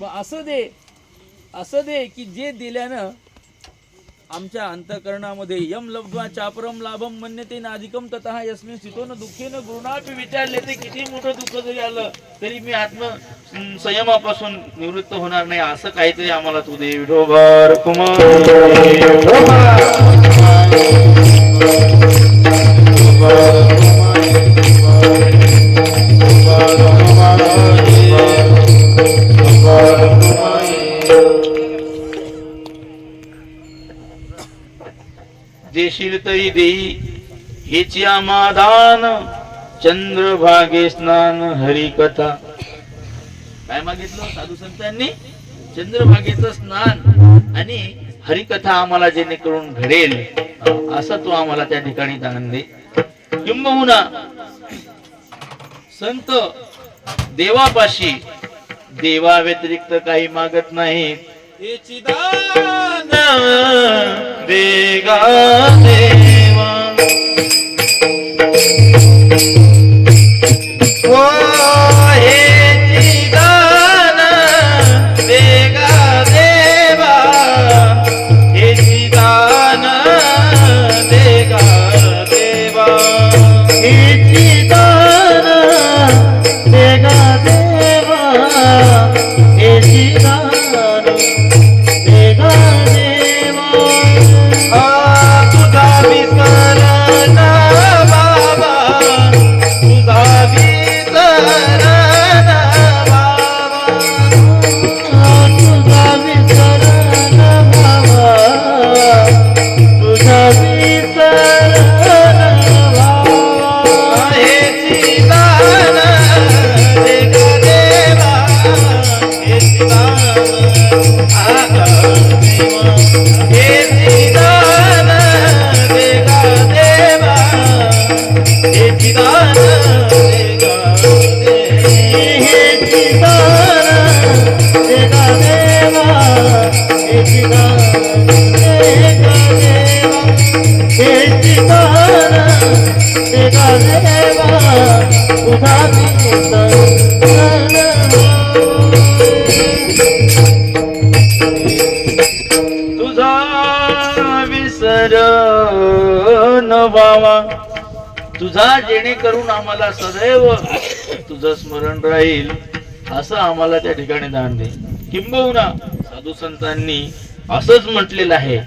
असं दे की जे दिल्यानं आमच्या अंतःकरणामध्ये यम लब्ध्वा चापरम लाभम मन्यते नाधिकम ततः यस्मिन स्थितो न दुःखेन गुरुणापि विचारले ते किती मोठं दुःख जरी आलं तरी मी आत्म संयमापासून निवृत्त होणार नाही असं काहीतरी आम्हाला तू दे विठोबा कुमार देशील तरी देई हेची आमादान चंद्रभागे स्नान हरिकथा. काय मागितलं साधू संतांनी? चंद्रभागेचं स्नान आणि हरिकथा आम्हाला जेणेकरून घडेल असं तू आम्हाला त्या ठिकाणी दान दे. किंबहुना संत देवापाशी देवा व्यतिरिक्त काही मागत नाही. हेची दान देगा देवा ओ हेची दान देगा देवा हेची दान देगा देवा हेची दान देगा देवा हेची दान तुझा जेणेकरून आम्हाला सदैव तुझं स्मरण राहील असं आम्हाला त्या ठिकाणी दान दे. किंबहुना साधू संतांनी असंच म्हटलेलं आहे.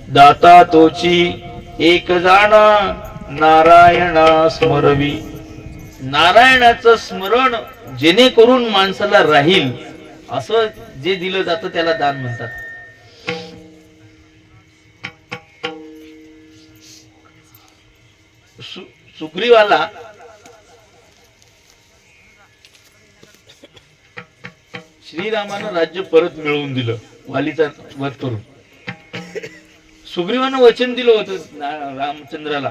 दाता तोची एक जाणा नारायणा स्मरवी. नारायणाचं स्मरण जेणेकरून माणसाला राहील असं जे दिलं जातं त्याला दान म्हणतात. सुग्रीवाला श्रीरामानं राज्य परत मिळवून दिलं वालीचा वध करून. सुग्रीवानं वचन दिलं होतं रामचंद्राला.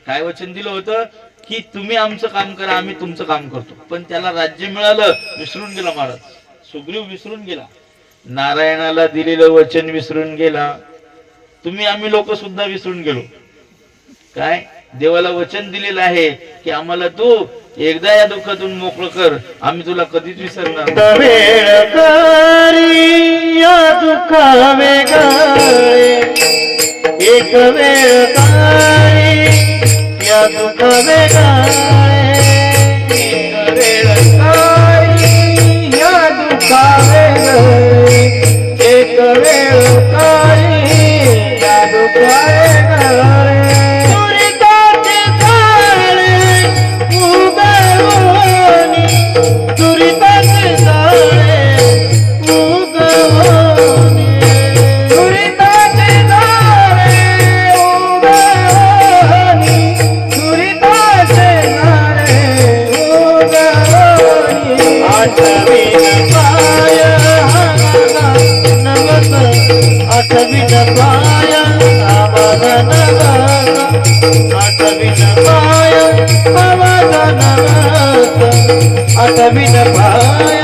काय वचन दिलं होतं की तुम्ही आमचं काम करा आम्ही तुमचं काम करतो. पण त्याला राज्य मिळालं विसरून गेला महाराज. सुग्रीव विसरून गेला. नारायणाला दिलेलं वचन विसरून गेला. तुम्ही आम्ही लोक सुद्धा विसरून गेलो. काय देवाला वचन दिलेलं आहे की आम्हाला तू एकदा या दुःखातून मोकळं कर आम्ही तुला कधीच विसरणार नाही. या दुःखा वेगाळे एक वेळ काळी या दुःखा वेगाळे एक वेळ काळी या दुःखा वेगाळे एक वेळ काळी या दुःखा वेगाळे आठविना पाया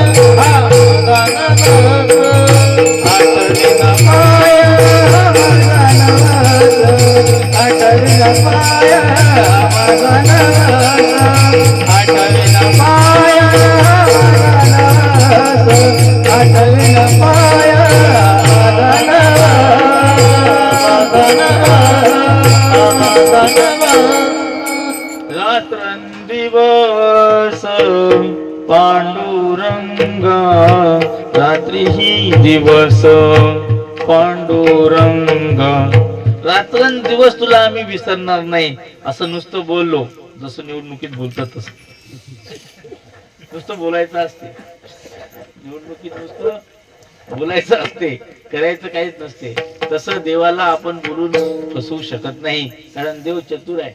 रात्री ही दिवस पांडुरंग. रात्रंदिवस तुला आम्ही विसरणार नाही असं नुसतं बोललो, जसं निवडणुकीत बोलतात तसं नुसतं बोलायचं असते. निवडणुकीत नुसतं बोलायचं असते, करायचं काहीच नसते. तसं देवाला आपण बोलून फसवू शकत नाही, कारण देव चतुर आहे.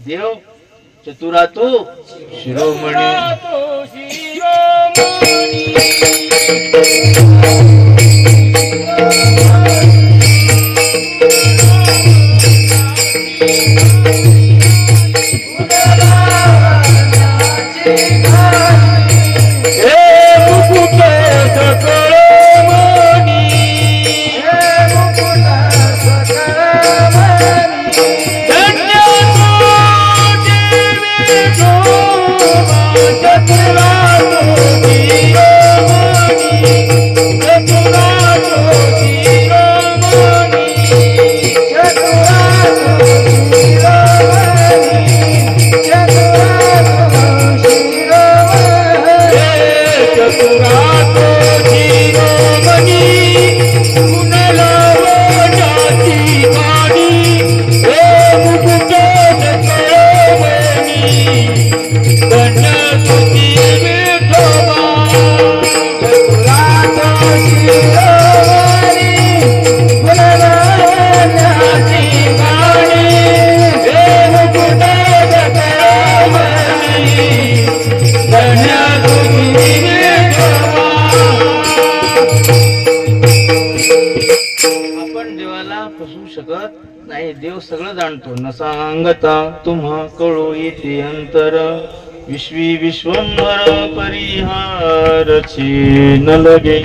देव चतुरातो शिरोमणी. नाही, देव सगळं जाणतो. न सांगता तुम्हा कळो येते अंतर, विश्वी विश्वंभर परिहारची न लगे.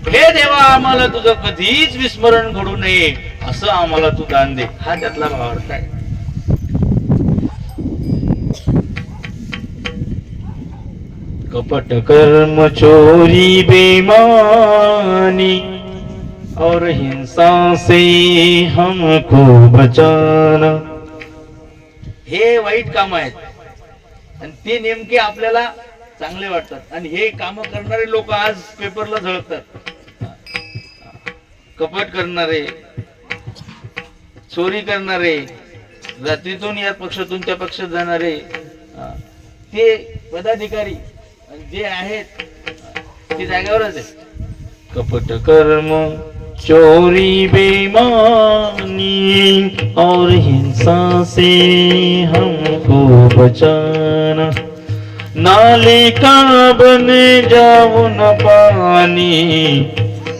हे देवा, आम्हाला तुझं कधीच विस्मरण घडू नये असं आम्हाला तू दान दे. हा त्यातला भावार्थ आहे. कपट कर्म चोरी बेमानी और हिंसा से हमको बचाना. हे वाईट काम आहेत आणि ते नेमके आपल्याला चांगले वाटतात, आणि हे काम करणारे लोक आज पेपरला झळकतात. कपट करणारे, चोरी करणारे, रात्रीतून या पक्षातून त्या पक्षात जाणारे, ते पदाधिकारी जे आहेत ते जागेवरच आहेत. कपट कर्म चोरी बेमानी और हिंसा से हमको बचाना. नाले का बने जाओ न पानी,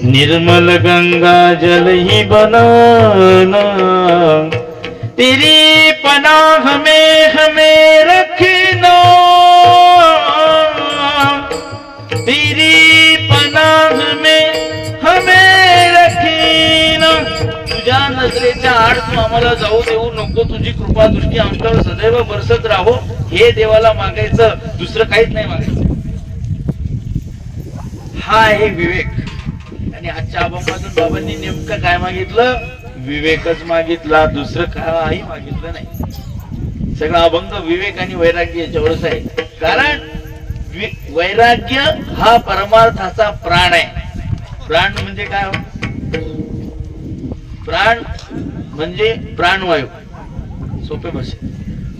निर्मल गंगा जल ही बनाना. तेरी पनाह में हमें रखना, तेरी पनाह में हमें रखना. तुझ्या नजरेच्या आड तू आम्हाला जाऊ देऊ नको. तुझी कृपा दृष्टी आमच्यावर सदैव बरसत राहो. हे देवाला मागायचं, दुसरं काहीच नाही मागायचं. हा आहे विवेक. आणि आजच्या अभंगातून बाबांनी नेमकं काय मागितलं? विवेकच मागितला, दुसरं काही मागितलं नाही. सगळा अभंग विवेक आणि वैराग्य याच्यावरच आहे. कारण वैराग्य हा परमार्थाचा प्राण आहे. प्राण म्हणजे काय? प्राण म्हणजे प्राणवायू. सोपे भाषेत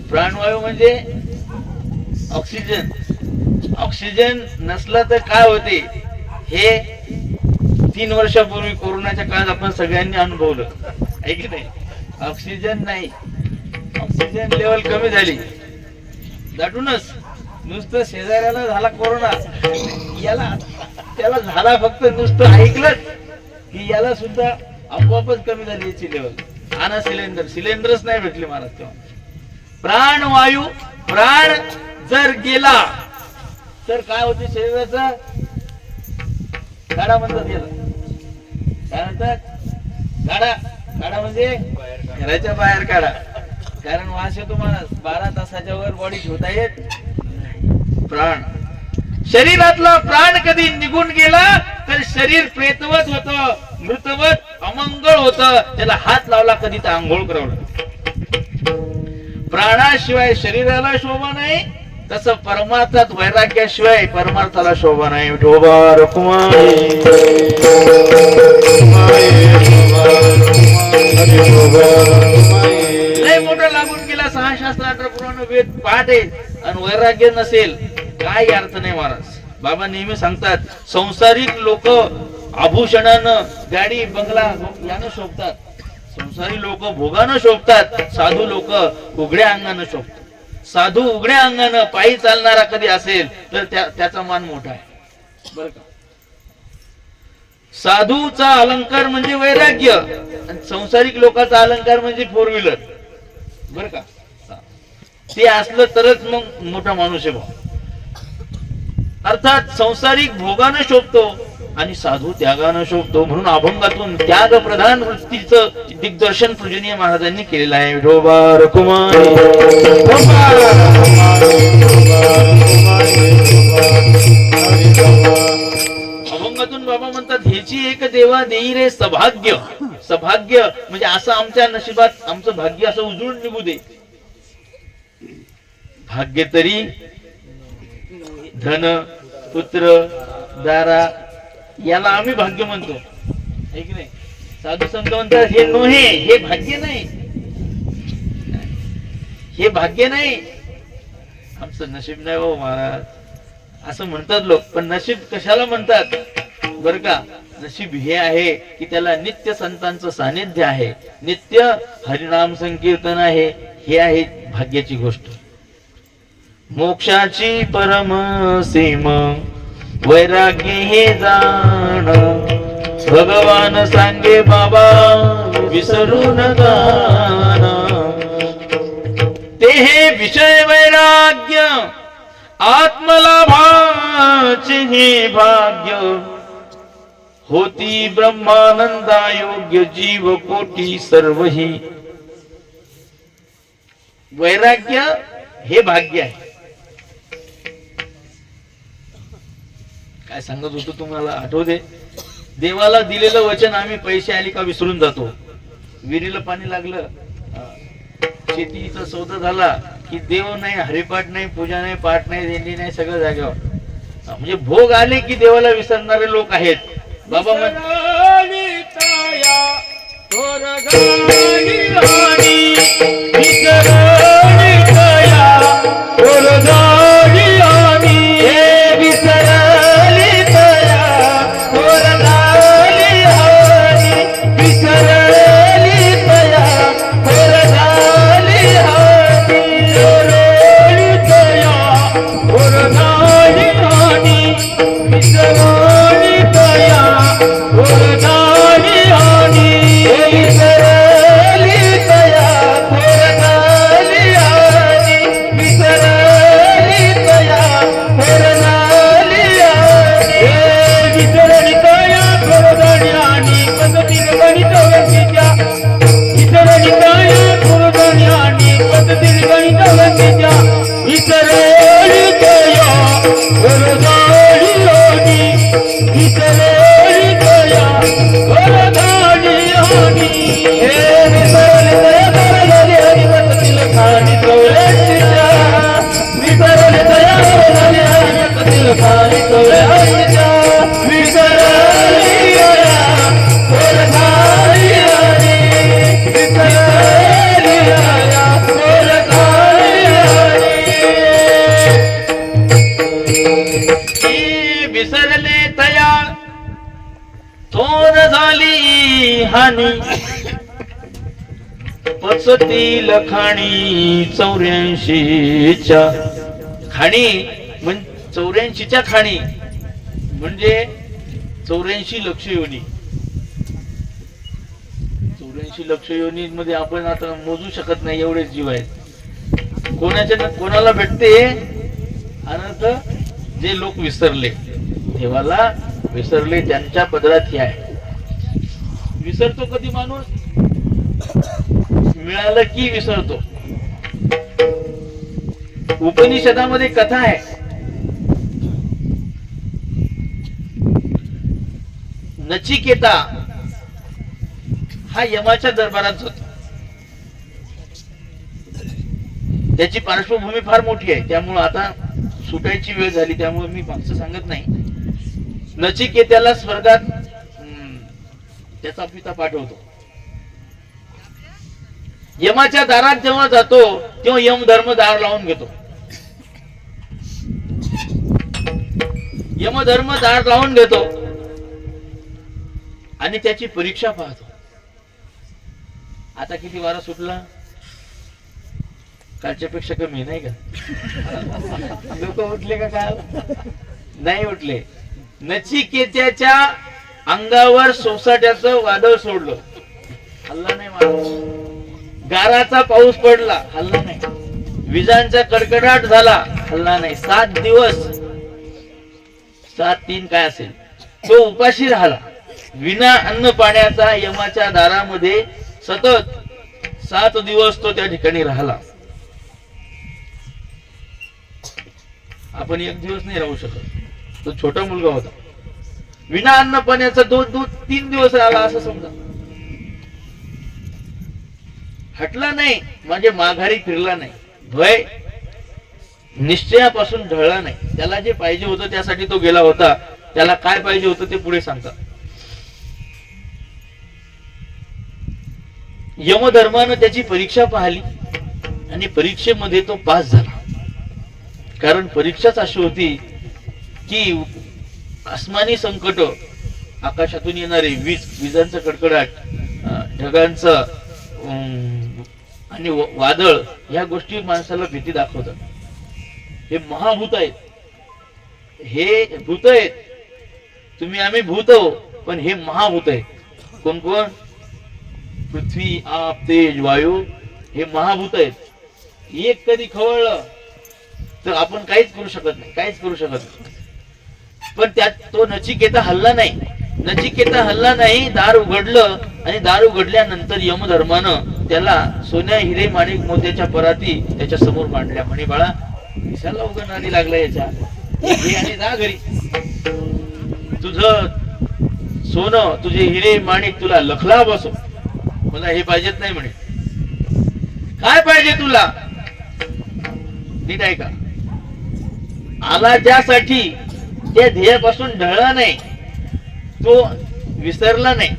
प्राणवायू म्हणजे ऑक्सिजन. ऑक्सिजन नसला तर काय होते हे 3 वर्षापूर्वी कोरोनाच्या काळात आपण सगळ्यांनी अनुभवलं आहे की नाही? ऑक्सिजन नाही, ऑक्सिजन लेवल कमी झाली. दाटूनच नुसतं शेजाऱ्याला झाला कोरोना, याला त्याला झाला, फक्त नुसतं ऐकलं की याला सुद्धा आपोआपच कमी झाली याची लेवल. आणा सिलेंडर, सिलेंडरच नाही भेटले महाराज तेव्हा. प्राणवायू, प्राण जर गेला तर काय होते शरीराचा? गाडा म्हणतात याला. काय म्हणतात? गाडा. गाडा म्हणजे घराच्या बाहेर काढा, कारण वास येतो महाराज. 12 तासाच्या वर बॉडी ठेवता येत. प्राण, शरीरातला प्राण कधी निघून गेला तर शरीर प्रेतवत होत, मृतवत, अमंगळ होत. त्याला हात लावला कधी तर आंघोळ करावं. प्राणाशिवाय शरीराला शोभा नाही, तसं परमार्थात वैराग्याशिवाय परमार्थाला शोभा नाही. विठोबा रखुमाई लय मोठं लागून गेला. 6 शास्त्र 18 पुराण वेद पाठ आहे आणि वैराग्य नसेल काय अर्थ नाही महाराज. बाबा नेहमी सांगतात संसारिक लोक आभूषणानं गाडी बंगला यानं शोभतात. संसारी लोक भोगानं शोभतात. साधू लोक उघड्या अंगानं शोभतात. साधू उघड्या अंगानं पायी चालणारा कधी असेल तर त्याचा मान मोठा आहे बर का. साधूचा अलंकार म्हणजे वैराग्य आणि संसारिक लोकांचा अलंकार म्हणजे 4 व्हीलर बर का. ते असलं तरच मग मोठा माणूस आहे भाऊ. अर्थात संसारिक भोगानं शोभतो आणि साधू त्यागानं शोभतो. म्हणून अभंगातून त्याग प्रधान वृत्तीचं दिग्दर्शन पूजनीय महाराजांनी केलेलं आहे. विठोबा रखुमाई अभंगातून बाबा म्हणतात हेची एक देवा देई रे सभाग्य. सभाग्य म्हणजे असं आमच्या नशिबात आमचं भाग्य असं उजळून निघू दे. भाग्य तरी धन पुत्र दारा याला आम्ही भाग्य म्हणतो है की नाही. साधू संत म्हणतात हे नोहे हे भाग्य नाही. हे भाग्य नाही आमचं नशीब नाही हो महाराज असं म्हणतात लोक. पण नशीब कशाला म्हणतात बर का. नशीब हे आहे की त्याला नित्य संतांचं सानिध्य आहे. नित्य हरिनाम संकीर्तन आहे. हे आहे भाग्याची गोष्ट. मोक्षाची परम सीम वैराग्य हे जाण भगवान सांगे बाबा विसरून गाण. ते हे विषय वैराग्य आत्मलाभाचे हे भाग्य होती ब्रह्मानंदा योग्य जीव कोटी सर्वही. वैराग्य हे भाग्य आहे. काय सांगत होतो तुम्हाला आठवते. देवाला दिलेलं वचन आम्ही पैसे आले का विसरून जातो. विहिरीला पाणी लागलं शेतीचा सौदा झाला की देव नाही हरिपाठ नाही पूजा नाही पाठ नाही दिंडी नाही सगळं जागेवर. म्हणजे भोग आले की देवाला विसरणारे लोक आहेत. बाबा विसरले तया थोर झाली हानी पचतील खाणी 84च्या खाणी. 84च्या खाणी म्हणजे 84 लक्ष योनी. 84 लक्ष योनी मध्ये आपण आता मोजू शकत नाही एवढे जीव आहेत. कोणाला भेटते अनंत जे लोक विसरले देवाला विसरले त्यांच्या पदरात हे आहे. विसरतो कधी माणूस मिळालं की विसरतो. उपनिषदामध्ये कथा आहे. नचिकेता हा यमाच्या दरबारात जातो. त्याची पार्श्वभूमी फार मोठी आहे, त्यामुळे आता सुटायची वेळ झाली, त्यामुळे मी मागचं सांगत नाही. नचिकेत्याला स्वर्गात त्याचा पिता पाठवतो. यमाच्या दारात जेव्हा जातो तेव्हा यम धर्म दार लावून घेतो. यमधर्म दार लावून घेतो आणि त्याची परीक्षा पाहतो. आता किती वारा सुटला? कालच्या पेक्षा कमी नाही का? लोक उठले का काल? नाही उठले. नचिकेत्याच्या अंगावर सोसाट्याचं वादळ सोडलं, हल्ला नाही माणूस. गाराचा पाऊस पडला, हल्ला नाही. विजांचा कडकडाट झाला, हल्ला नाही. 7 दिवस, 7-3 काय असेल, तो उपाशी राहिला. विना अन्न पाण्याचा यमाच्या दारामध्ये सतत 7 दिवस तो त्या ठिकाणी राहिला. आपण 1 दिवस नाही राहू शकत. तो छोटा मुलगा होता. विना अन्न पाण्याचा 2-3 दिवस राहिला असं समजा. हटला नाही म्हणजे माघारी फिरला नाही. भय निश्चयापासून ढळला नाही. त्याला जे पाहिजे होतं त्यासाठी तो गेला होता. त्याला काय पाहिजे होतं ते पुढे सांगतात. यमधर्मानं त्याची परीक्षा पाहिली आणि परीक्षेमध्ये तो पास झाला. कारण परीक्षाच अशी होती की आसमानी संकट, आकाशातून येणारे विजांचं कडकडाट, ढगांचं आणि वादळ, या गोष्टी माणसाला भीती दाखवतात. हे महाभूत आहेत, हे भूत आहेत. तुम्ही आम्ही भूत हो, पण हे महाभूत आहेत. कोण कोण? पृथ्वी, आप, तेज, वायू, हे महाभूत आहेत. एक कधी खवळलं तर आपण काहीच करू शकत नाही, काहीच करू शकत नाही. पण त्यात तो नचिकेता हल्ला नाही. नचिकेता हल्ला नाही. दार उघडलं आणि दार उघडल्यानंतर यमधर्मानं त्याला सोन्या, हिरे, माणिक, मोत्याच्या पराती त्याच्या समोर मांडल्या. म्हणे बाळा, दिसायला उघड आधी लागला याच्या, हे आणि जा घरी. तुझं सोनं, तुझे हिरे माणिक तुला लखला बसो. मला हे पाहिजेत नाही म्हणे. काय पाहिजे तुला? नीट आहे का? आला ज्यासाठी त्या ध्येयापासून ढळला नाही, तो विसरला नाही.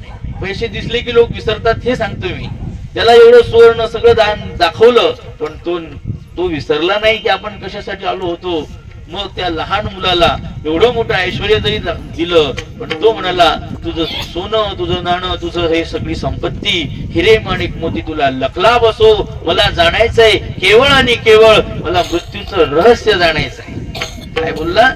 पैसे दिसले की लोक विसरतात हे सांगतो मी. त्याला एवढं सुवर्ण सगळं दान दाखवलं, पण तो विसरला नाही की आपण कशासाठी आलो होतो. मग त्या लहान मुलाला एवढं मोठं ऐश्वर्य जरी दिलं, पण तो म्हणाला, तुझं सोनं, तुझं नाणं, तुझं हे सगळी संपत्ती, हिरे माणिक मोती तुला लखला बसो. मला जाणायचंय केवळ आणि केवळ मला मृत्यूचं रहस्य जाणायचंय. काय बोलला?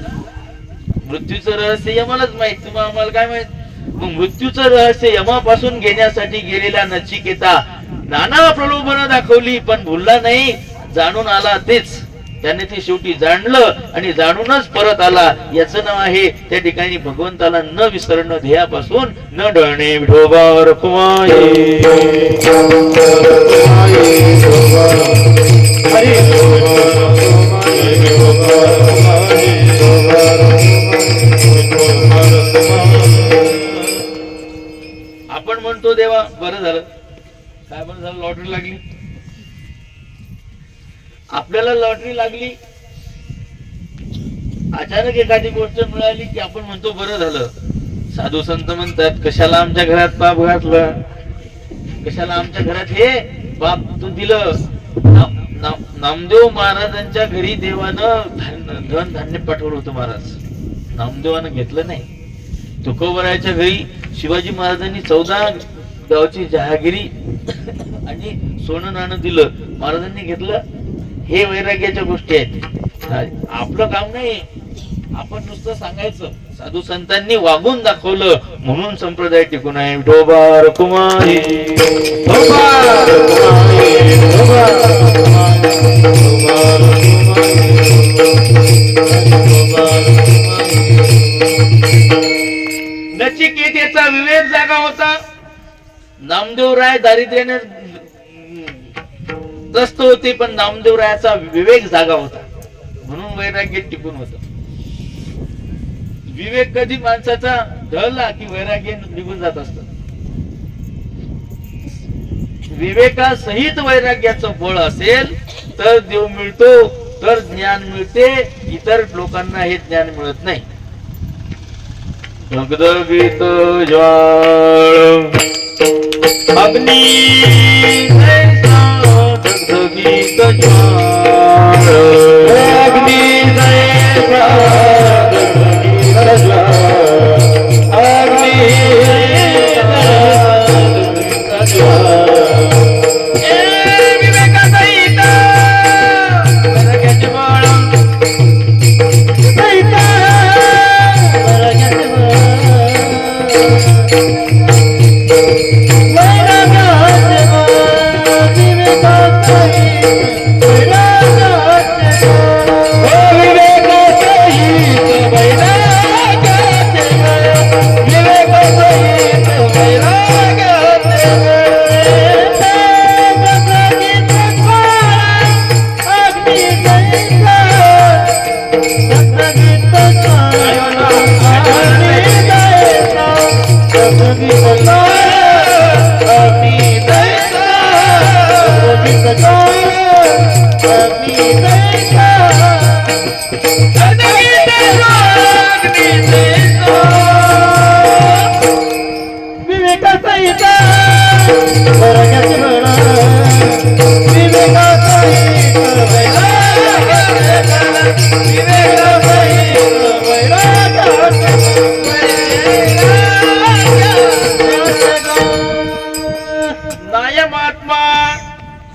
मृत्यूचं रहस्य यमालाच माहित, तुम्हाला आम्हाला काय माहित? मग मृत्यूचं रहस्य यमापासून घेण्यासाठी गेलेला नचिकेता नाना प्रलोभनं दाखवली, पण भुलला नाही. जाणून आला तेच. त्याने ते शेवटी जाणलं आणि जाणूनच परत आला. याचं नाव आहे त्या ठिकाणी भगवंताला न विसरणं, ध्येयापासून न ढळणे. विठोबा रखुमाई. आपण म्हणतो देवा बरं झालं. काय बरं झालं? लॉटरी लागली. आपल्याला लॉटरी लागली, अचानक एखादी गोष्ट मिळाली की आपण म्हणतो बरं झालं. साधू संत म्हणतात, कशाला आमच्या घरात पाप घातला, कशाला आमच्या घरात हे पाप तू दिलं. नामदेव महाराजांच्या घरी देवानं धन धान्य पाठवलं होतं. महाराज नामदेवानं घेतलं नाही. तुकोबराच्या घरी शिवाजी महाराजांनी 14 गावची जहागिरी आणि सोनं नाणं दिलं. महाराजांनी घेतलं. हे वैराग्याच्या गोष्टी आहेत. आपलं काम नाही, आपण नुसतं सांगायचं. साधू संतांनी वागून दाखवलं म्हणून संप्रदाय टिकून आहे. विठोबा रखुमाई. नचिकेतेचा विवेक जागा होता. नामदेवराय दारिद्र्याने त्रस्त होते, पण नामदेवरायाचा विवेक जागा होता म्हणून वैराग्य टिकून होत. विवेक कधी माणसाचा ढळला की वैराग्य निघून जात असत. विवेकासहित वैराग्याचं बळ असेल तर देव मिळतो, तर ज्ञान मिळते. इतर लोकांना हे ज्ञान मिळत नाही. धगधगीत ज्वाळ अग्नी जैसा, धगधगीत ज्वाळ अग्नी जैसा, धगधगीत ज्वाळ अग्नी जैसा, धगधगीत ज्वाळ.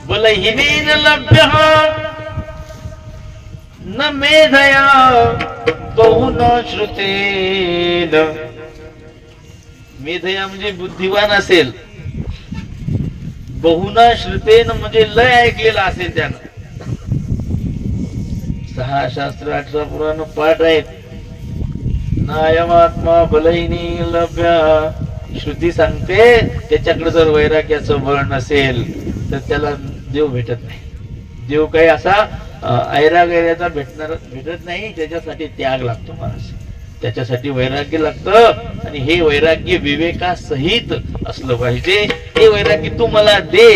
बलहीनेन लभ्यः न मेधया बहु न श्रुतेन. मेधया म्हणजे बुद्धिवान असेल, बहुना श्रुतेन म्हणजे लय ऐकलेला असेल त्यानं. 6 शास्त्र 18 पुराण पाठ आहेत. नायमात्मा बलहीनी लभ्य, श्रुती सांगते त्याच्याकडे जर वैराग्याचं बळ नसेल तर त्याला देव भेटत नाही. देव काही असा ऐरागैऱ्याचा भेटत नाही. त्याच्यासाठी त्याग लागतो महाराज, त्याच्यासाठी वैराग्य लागतं. आणि हे वैराग्य विवेकासहित असलं पाहिजे. हे वैराग्य तू मला दे,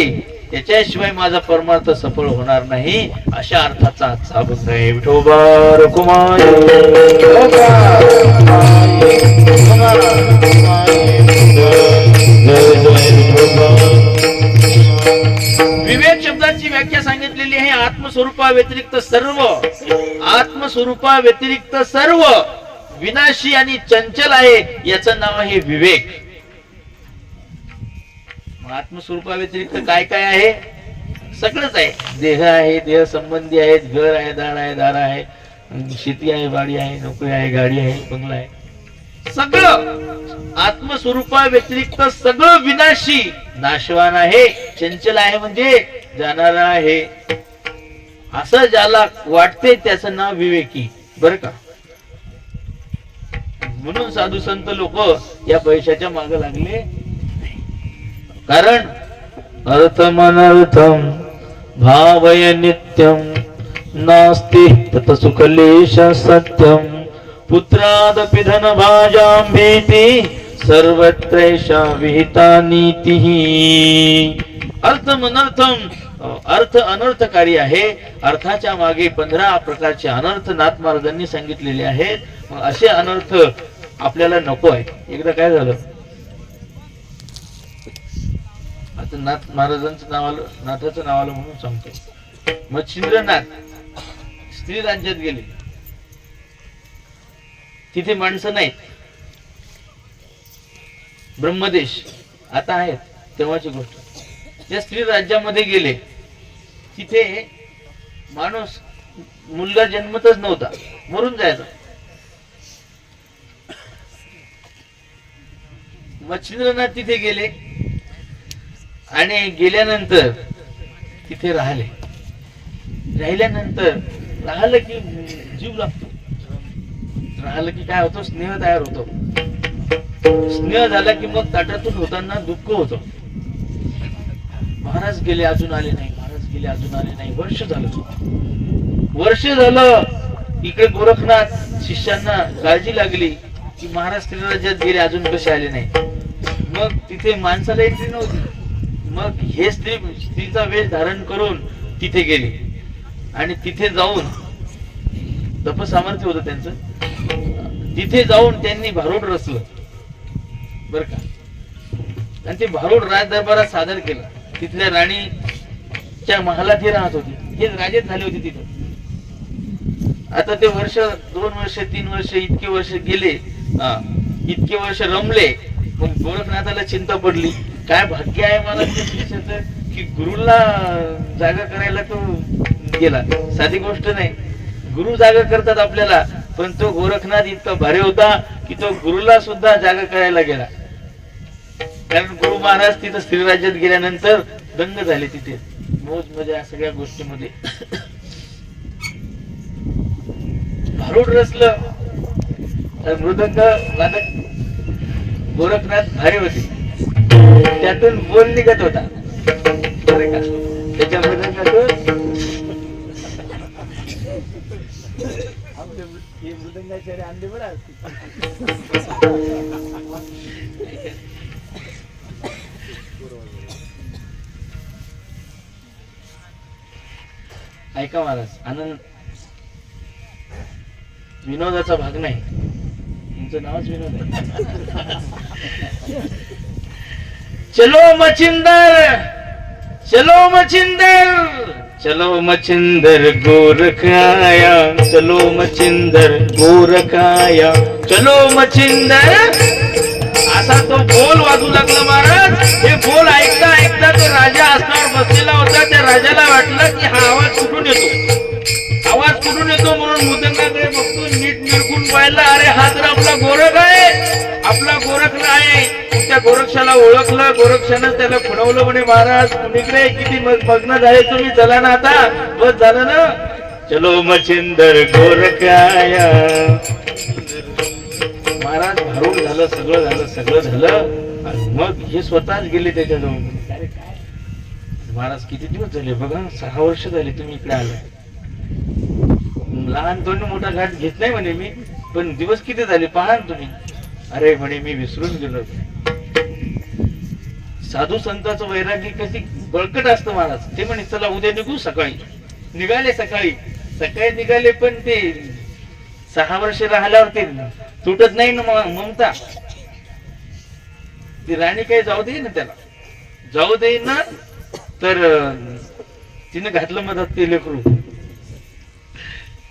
त्याच्याशिवाय माझा परमार्थ सफळ होणार नाही, अशा अर्थाचा आजचा अभंग आहे. विठोबा रखुमाई विवेक शब्दाची व्याख्या सांगितलेली आहे. आत्मस्वरूपा व्यतिरिक्त सर्व, आत्मस्वरूपा व्यतिरिक्त सर्व विनाशी आणि चंचल आहे, याचं नाव आहे विवेक. आत्मस्वरूपा व्यतिरिक्त काय काय आहे? सगळंच आहे. देह आहे, देह संबंधी आहेत, घर आहे, दार आहे, दार आहे, शेती आहे, बाडी आहे, नोकरी आहे, गाडी आहे, बंगला आहे, सगळं आत्मस्वरूपा व्यतिरिक्त सगळं विनाशी, नाशवान आहे, चंचल आहे म्हणजे जाणारा आहे. असं ज्याला वाटते त्याचं नाव विवेकी, बर का. म्हणून साधू संत लोक या पैशाच्या मागे लागले. कारण अर्थमनर्थम भावय नित्यम नास्ति तत सुखलेश सत्यम पुत्रादपि धन भाजां भीति सर्वत्रैषा विहिता नीतिः. अर्थमनर्थम, अर्थ अनर्थकारी आहे. अर्थाच्या मागे 15 प्रकारचे अनर्थ नाथ महाराजांनी सांगितलेले आहेत. मग असे अनर्थ आपल्याला नको आहे. एकदा काय झालं, आता नाथ महाराजांचं नाव आलं, नाथाचं नाव आलं म्हणून सांगतो. मच्छिंद्रनाथ स्त्री राज्यात गेले, तिथे माणसं नाहीत, ब्रह्मदेश आता आहेत, तेव्हाची गोष्ट. त्या स्त्री राज्यामध्ये गेले, तिथे माणूस मुलगा जन्मतच नव्हता, मरून जायचा. मच्छिंद्रनाथ तिथे गेले आणि गेल्यानंतर तिथे राहिले. राहिल्यानंतर राहिलं की जीव लागतो. राहिलं की काय होतं, स्नेह तयार होतो. स्नेह झाला की मग ताटातून होताना दुःख होतं. महाराज गेले अजून आले नाही, महाराज गेले अजून आले नाही. वर्ष झालं. इकडे गोरखनाथ शिष्यांना काळजी लागली की महाराज स्त्रीराज्यात गेले अजून कसे आले नाही. मग तिथे माणसाला एंट्री नव्हती. मग हे स्त्रीचा वेश धारण करून तिथे गेले. आणि तिथे जाऊन तपसामर्थ्य होतं त्यांचं, तिथे जाऊन त्यांनी भारूड रचलं बर का. आणि ते भारूड राज दरबारात सादर केलं. तिथल्या राणीच्या महालात हे राहत होती, हे राजेच झाले होते तिथं. आता ते वर्ष 2 वर्ष 3 वर्ष इतके वर्ष गेले, इतके वर्ष रमले. मग गोरखनाथाला चिंता पडली, काय भाग्य आहे मला की गुरुला जागा करायला तो गेला. साधी गोष्ट नाही, गुरु जागा करतात आपल्याला, पण तो गोरखनाथ इतका भारी होता की तो गुरुला सुद्धा जागा करायला गेला. कारण गुरु महाराज तिथं स्त्री राज्यात गेल्यानंतर दंग झाले, तिथे मौज मजा सगळ्या गोष्टीमध्ये. भारूड रचलं, मृदंग वादक गोरखनाथ भारी होते, त्यातून बोल निघत होता त्याच्या मृदंगातून. मृदंगाचे अंडे बडा ऐका महाराज, आनंद विनोदाचा भाग नाही, तुमचं नावच विनोद आहे. चलो मचिंदर, चलो मचिंदर, चलो मचिंदर गोरख आया, चलो मचिंदर गोरख आया, चलो मचिंदर. असा तो बोल वाजू लागला महाराज. हे बोल ऐकता ऐकता तो राजा आसनावर बसलेला होता. त्या राजाला वाटलं की हा आवाज कुठून येतो, आवाज कुठून येतो, म्हणून मृदंगाकडे बघतो, नीट निरखून पाहिलं, अरे हा तर आपला गोरख आहे, आपला गोरख आहे. त्या गोरक्षाला ओळखलं, गोरक्षानं त्याला खुणवलं, म्हणे महाराज कुणीकडे किती मग्न झाले तुम्ही, चला ना आता, बस झालं ना. चलो मचिंदर गोरख आया. महाराज भारूड झालं, सगळं झालं, सगळं झालं. आणि मग हे स्वतःच गेले त्याच्याजवळ. अरे काय महाराज, किती दिवस झाले बघा, 6 वर्ष झाले तुम्ही इकडे आला. लहान तोंड मोठा घाट घेत नाही म्हणे मी, पण दिवस किती झाले पहा तुम्ही. अरे म्हणे मी विसरून गेलो. साधू संतांचं वैराग्य कशी बळकट असतं महाराज. ते म्हणे चला उद्या निघू. सकाळी निघाले, सकाळी सकाळी निघाले, पण ते 6 वर्ष राहिल्यावर ते तुटत नाही ना ममता. ती राणी काही जाऊ दे ना, त्याला जाऊ दे ना, तर तिने घातलं मधात ते लेकरू.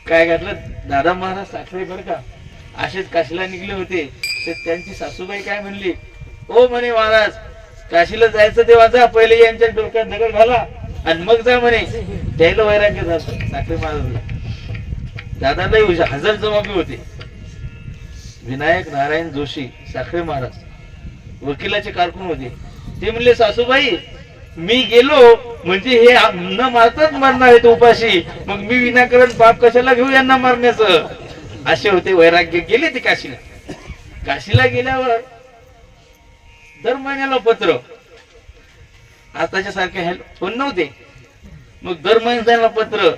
काय घातलं, दादा महाराज साखरे बर का, असेच काशीला निघले होते. तर त्यांची सासूबाई काय म्हणली, ओ म्हणे महाराज काशीला जायचं तेव्हा जा, पहिले यांच्या डोक्यात दगड घाला आणि मग जा म्हणे. त्याला वैराग्य झालं साखरे महाराजला. दादाला हजर जबाबी होते. विनायक नारायण जोशी साखरे महाराज वकिलाचे कारकून होते. ते म्हणले सासूबाई मी गेलो म्हणजे हे न मारताच मरणार आहेत उपाशी, मग मी विनाकारण पाप कशाला घेऊ यांना मारण्याचं. असे होते वैराग्य. गेले ते काशीला. काशीला गेल्यावर दर महिन्याला पत्र, आताच्या सारखे फोन नव्हते, मग दर महिन्याला पत्र.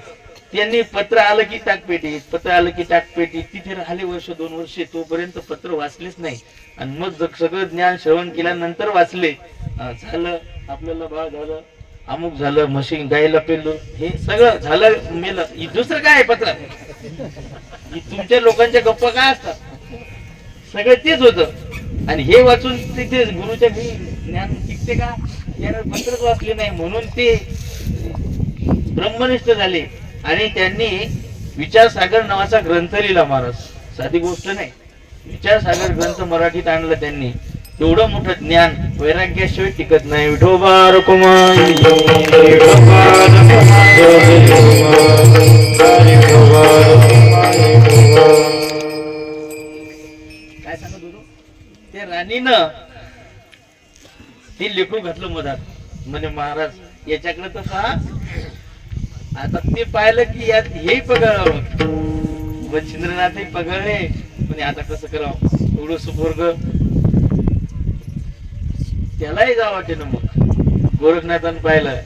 त्यांनी पत्र आलं की टाकपेटी, पत्र आलं की टाकपेटी. तिथे राहिले वर्ष 2 वर्ष, तोपर्यंत पत्र वाचलेच नाही. आणि मग सगळं ज्ञान श्रवण केल्यानंतर वाचले. झालं आपल्याला बाळ झालं, अमुक झालं, म्हशी गायला पेलो, हे सगळं झालं, मेलं. दुसरं काय आहे पत्रात? तुमच्या लोकांच्या गप्पा काय असतात, सगळं तेच होतं. आणि हे वाचून तिथे गुरुच्या घरी ज्ञान टिकते का? यानं पत्रच वाचले नाही, म्हणून ते ब्रह्मनिष्ठ झाले. आणि त्यांनी विचारसागर नावाचा ग्रंथ लिहिला महाराज. साधी गोष्ट नाही. विचारसागर ग्रंथ मराठीत आणलं त्यांनी. एवढं मोठं ज्ञान वैराग्याशिवाय टिकत नाही. विठोबा रखुमाई, काय सांगत होतो, त्या राणीनं ते लेकरू घातलं मधात. म्हणजे महाराज याच्याकडे तर पहा. आता ते पाहिलं की यात हेही पगळावं, मच्छिंद्रनाथही पगळले. म्हणजे आता कसं करावं, एवढं सुपोर्ग. त्यालाही जावं वाटे ना. मग गोरखनाथानं पाहिलं,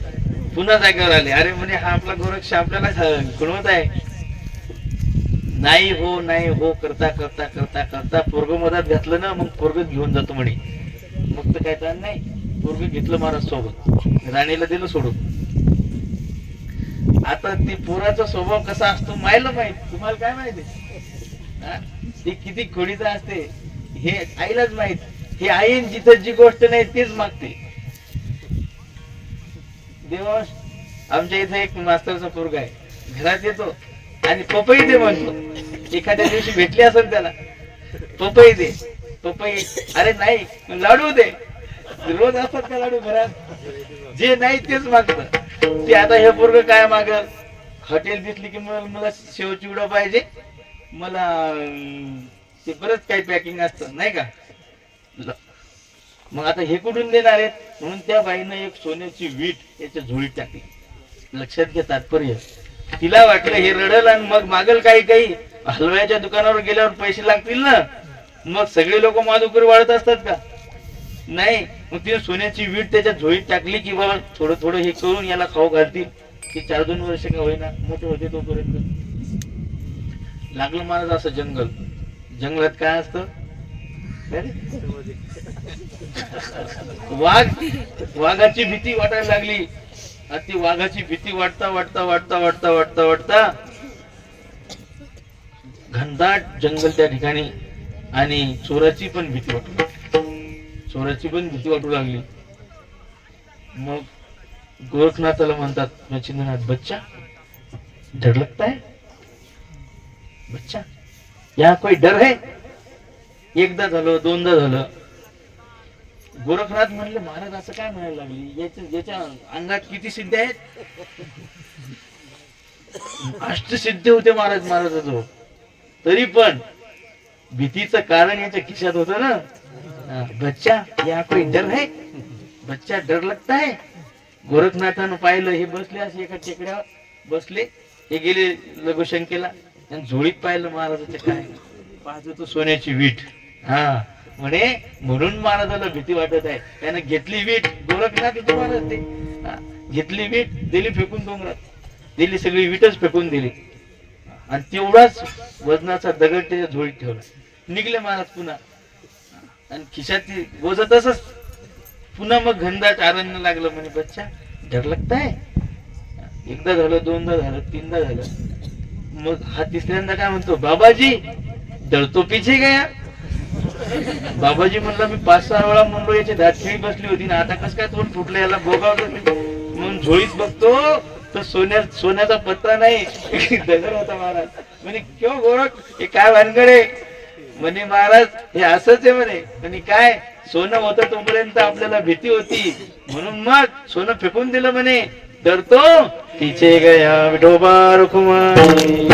पुन्हा जागेवर आले. अरे म्हणे हा आपला गोरक्ष आपल्याला गुणवत आहे. नाही हो नाही हो करता करता करता करता पोरग मधात घातलं ना, मग पोरग घेऊन जातो म्हणे. मग तर काय तर नाही, पोरग घेतलं महाराज सोबत, राणीला दिलं सोडून. आता ती पोराचा स्वभाव कसा असतो मायला माहित, तुम्हाला काय माहिती ती किती खोडीचा असते हे आईलाच माहित. हे आई जिथं जी गोष्ट नाही तेच मागते. देवा आमच्या इथे एक मास्तरचा पोरगा आहे, घरात येतो आणि पपई दे म्हणतो. एखाद्या दिवशी भेटली असेल त्याला, पपई दे पपई, अरे नाही लाडू दे. रोज असतात का लाडू घरात, जे नाही तेच मागत ते. आता हे पोरग काय मागल, हॉटेल दिसली की मला शेव चिवडा पाहिजे, मला ते बरंच काही पॅकिंग असतं नाही का. मग आता हे कुठून देणार आहेत, म्हणून त्या बाईनं एक सोन्याची वीट याच्या झोळीत टाकली. लक्षात घ्या तात्पर्य. तिला वाटलं हे रडल आणि मग मागल काही काही. हलव्याच्या दुकानावर गेल्यावर पैसे लागतील ना, मग सगळे लोक माधुकरी वाढत असतात का, नाही. मग तिने सोन्याची वीट त्याच्या झोळीत टाकली की बाबा थोडं थोडं हे करून याला खाऊ घालतील, की 4-2 वर्ष का होईना मोठे होते तोपर्यंत. लागलं महाराज असं जंगल. जंगलात काय असतं, वाघाची भीती वाटायला लागली. ती वाघाची भीती वाटता वाटता वाटता वाटता वाटता वाटता घनदाट जंगल त्या ठिकाणी, आणि चोराची पण भीती वाटू लागली. मग गोरखनाथाला म्हणतात, मच्छिंद्रनाथ बच्चा डर लगता है, बच्चा यहाँ कोई डर है. एकदा झालं, दोनदा झालं. गोरखनाथ म्हणले महाराज असं काय म्हणायला लागली, याच्या अंगात किती सिद्ध आहेत. अष्टसिद्ध होते महाराजाजवळ, तरी पण भीतीचं कारण याच्या खिशात होत ना. बच्चा या कोई डर है, बच्चा डर लगता है. गोरखनाथानं पाहिलं, हे बसले असे एका टेकड्यावर बसले, हे गेले लघुशंकेला, आणि झोळीत पाहिलं महाराजाच्या काय, पाहतो तो सोन्याची वीट. हा म्हणे म्हणून महाराजाला भीती वाटत आहे. त्यानं घेतली वीट, गोरखनाथ होते महाराज ते, घेतली वीट दिली फेकून डोंगरात, दिली सगळी वीटच फेकून दिली, आणि तेवढाच वजनाचा दगड त्याच्या झोळीत ठेवला. निघले महाराज पुन्हा, आणि खिशात गोज तसंच. पुन्हा मग घनदाट अरण्य लागलं. म्हणे बच्चा डर लगता है. एकदा झालं, दोनदा झालं, तीनदा झालं. मग हा तिसऱ्यांदा काय म्हणतो, बाबाजी डर तो पीछे गया. बाबाजी म्हणला मी 5-6 वेळा म्हणलो, याची दातखिळी बसली होती ना, आता कस काय तोंड फुटलं, याला बोगावलं. म्हणून झोळीत बघतो तर सोन्याचा पत्ता नाही, दगड होता महाराज. म्हणे क्यों गोरख, हे काय भानगड आहे. म्हणे महाराज हे असंच आहे म्हणे. म्हणे काय, सोनं होतं तोपर्यंत आपल्याला भीती होती, म्हणून मग सोनं फेकून दिलं. म्हणे डरतो पीछे गया विठोबा रुक्माई.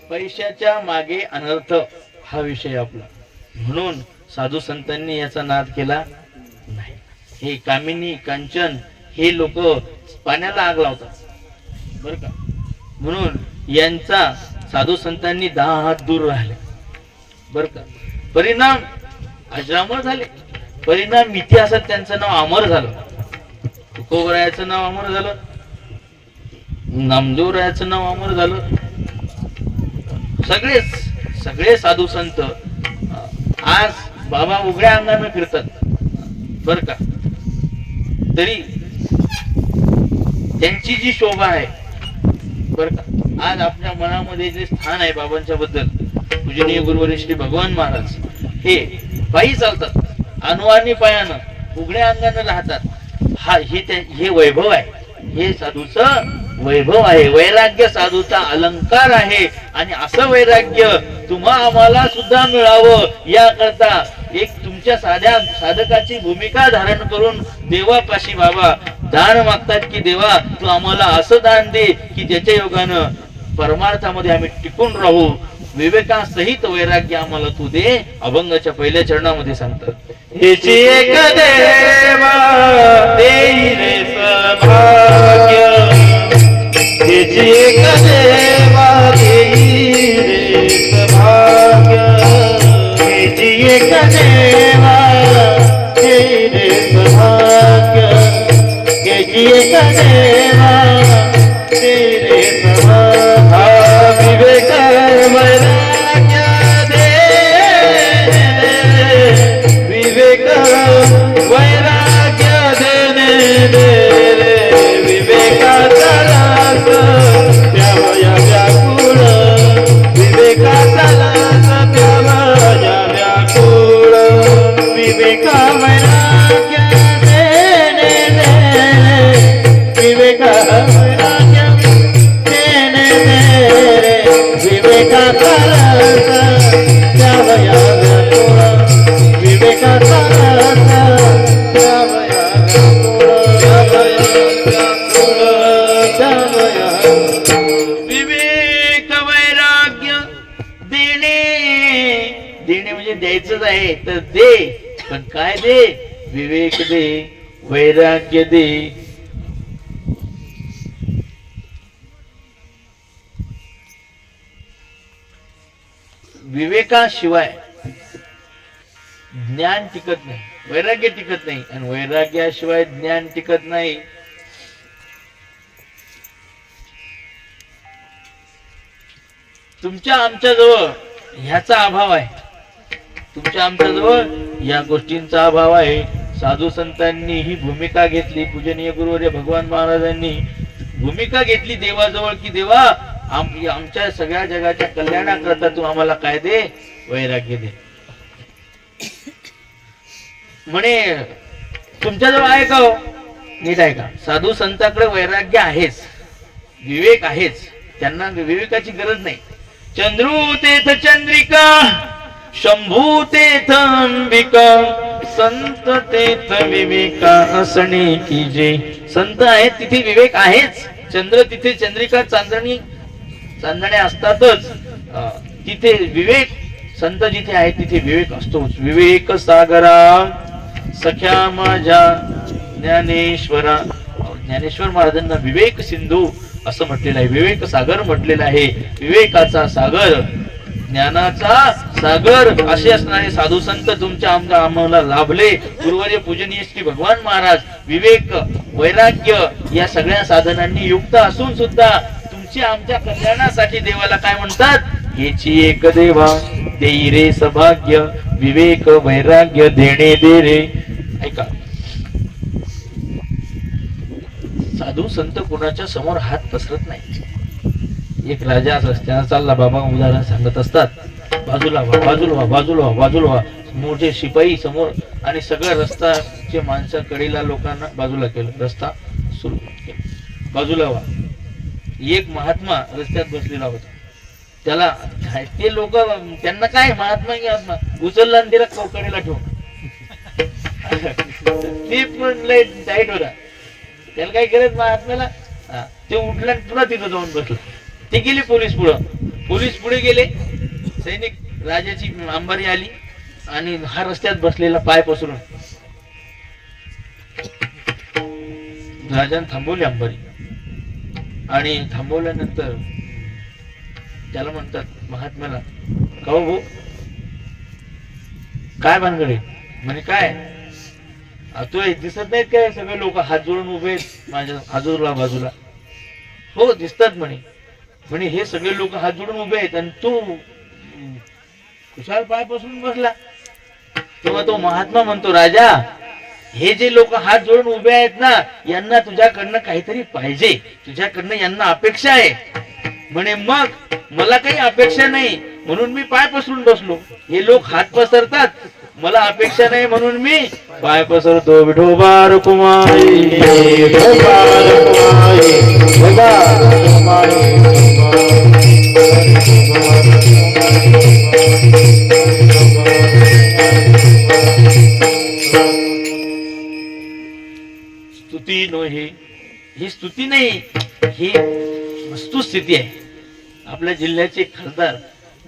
पैशाच्या मागे अनर्थ हा विषय आपला, म्हणून साधू संतांनी याचा नाद केला नाही. हे कामिनी कांचन हे लोक पाण्याला आग लावतात बर का, म्हणून यांचा साधू संतांनी 10 हात दूर राहिले बर का. परिणाम अजरामर झाले. परिणाम इतिहासात त्यांचं नाव अमर झालं. तुकोबरायाचं नाव अमर झालं, नामदेवरायाचं नाव अमर झालं. सगळे साधू संत आज बाबा उघड्या अंगाने फिरतात बर का. तरी त्यांची जी शोभा आहे बर का, आज आपल्या मनामध्ये जे स्थान आहे बाबांच्या बद्दल, पूजनीय गुरुवर्य श्री भगवान महाराज हे पायी चालतात, अनुवानी पायानं उघड्या अंगाने राहतात. हे वैभव आहे, हे साधूचं वैभव आहे. वैराग्य साधूचा अलंकार आहे, आणि असं वैराग्य तुम्हा आम्हाला सुद्धा मिळावं याकरता एक तुमच्या साध्या साधकाची भूमिका धारण करून देवापाशी बाबा दान मागतात की देवा तू आम्हाला असं दान दे की ज्याच्या योगानं परमार्थामध्ये आम्ही टिकून राहू. विवेकासहित वैराग्य आम्हाला तू दे. अभंगाच्या पहिल्या चरणामध्ये सांगतात, हेची एक देवा देई रे सौभाग्य, हेची एक देवा देई रे सौभाग्य, हेची एक देवा देई रे सौभाग्य, हेची एक देवा देई विवेक वैराग्य देणे, देणे म्हणजे द्यायचंच आहे तर दे, पण काय दे? विवेक दे, वैराग्य दे. विवेकाशिवाय ज्ञान टिकत नाही, वैराग्य टिकत नाही, आणि वैराग्याशिवाय ज्ञान टिकत नाही. तुमच्या आमच्या जवळ ह्याचा अभाव आहे, तुमच्या आमच्या जवळ या गोष्टींचा अभाव आहे. साधू संतांनी ही भूमिका घेतली, पूजनीय गुरुवर्य भगवान महाराजांनी भूमिका घेतली देवाजवळ, की देवा आमच्या सगळ्या जगाच्या कल्याणाकरता तू आम्हाला काय दे? वैराग्य दे. म्हणे तुमच्याजवळ आहे का हो? नीट आहे का? साधू संतांकडे वैराग्य आहेच, विवेक आहेच, त्यांना विवेकाची गरज नाही. चंद्रू तेथ चंद्रिका, शंभू तेथ अंबिका, संत तेथ विवेका असणे की जे. संत आहेत तिथे विवेक आहेच, चंद्र तिथे चंद्रिका चांदण्या असतातच, तिथे विवेक, संत जिथे आहे तिथे विवेक असतोच. विवेक सागरा सख्या माझ्या ज्ञानेश्वरा. ज्ञानेश्वर महाराजांना विवेक सिंधू असं म्हटलेलं आहे, विवेक सागर म्हटलेलं आहे. विवेकाचा सागर, ज्ञानाचा सागर असे असणारे साधू संत तुमच्या आम्हाला लाभले. गुरुवर्य पूजनीय श्री भगवान महाराज विवेक वैराग्य या सगळ्या साधनांनी युक्त असून सुद्धा तुमच्या आमच्या कल्याणासाठी देवाला काय म्हणतात? हेची एक देवा देई रे सभाग्य, विवेक वैराग्य देणे दे रे. ऐका, साधू संत कोणाच्या समोर हात पसरत नाही. एक राजा रस्त्याने चालला, बाबा उदाहरण सांगत असतात, बाजूला व्हा, बाजूला व्हा, बाजूला व्हा, बाजूला व्हा. मोठे शिपाई समोर आणि सगळं रस्ताचे माणसं कडेला लोकांना बाजूला केलं, रस्ता सुरू केला, बाजूला व्हा. एक महात्मा रस्त्यात बसलेला होता, त्याला ते लोक त्यांना काय महात्मा की आत्मा उचलला आणि तिला कडेला ठेवून ते पण लय टाईट होता, त्याला काय गरज महात्म्याला. ते उठला पुन्हा तिथं जाऊन बसला. ते गेले पोलीस पुढं, पोलीस पुढे गेले, सैनिक राजाची अंबारी आली आणि हा रस्त्यात बसलेला पाय पसरून राजाने थांबवली अंबारी, आणि थांबवल्यानंतर त्याला म्हणतात महात्म्याला, का हो काय भानगडे? म्हणे काय तू दिसत नाहीत काय? सगळे लोक हात जोडून उभे आहेत माझ्या आजूला बाजूला. हो दिसतात म्हणे. म्हणे हे सगळे लोक हात जोडून उभे आहेत आणि तू कुशाल पाय पसरून बसला. तेव्हा तो महात्मा म्हणतो, राजा हे जे लोक हात जोडून उभे आहेत ना, यांना तुझ्याकडनं काहीतरी पाहिजे, तुझ्याकडनं यांना अपेक्षा आहे. म्हणे मग मला काही अपेक्षा नाही म्हणून मी पाय पसरून बसलो. हे लोक हात पसरतात, मला अपेक्षा नाही म्हणून मी पाय पसरतो. विठोबा रुक्माई विठोबा रुक्माई विठोबा रुक्माई. स्तुती नव्हे, ही स्तुती नाही, ही वस्तुस्थिती आहे. आपल्या जिल्ह्याचे खासदार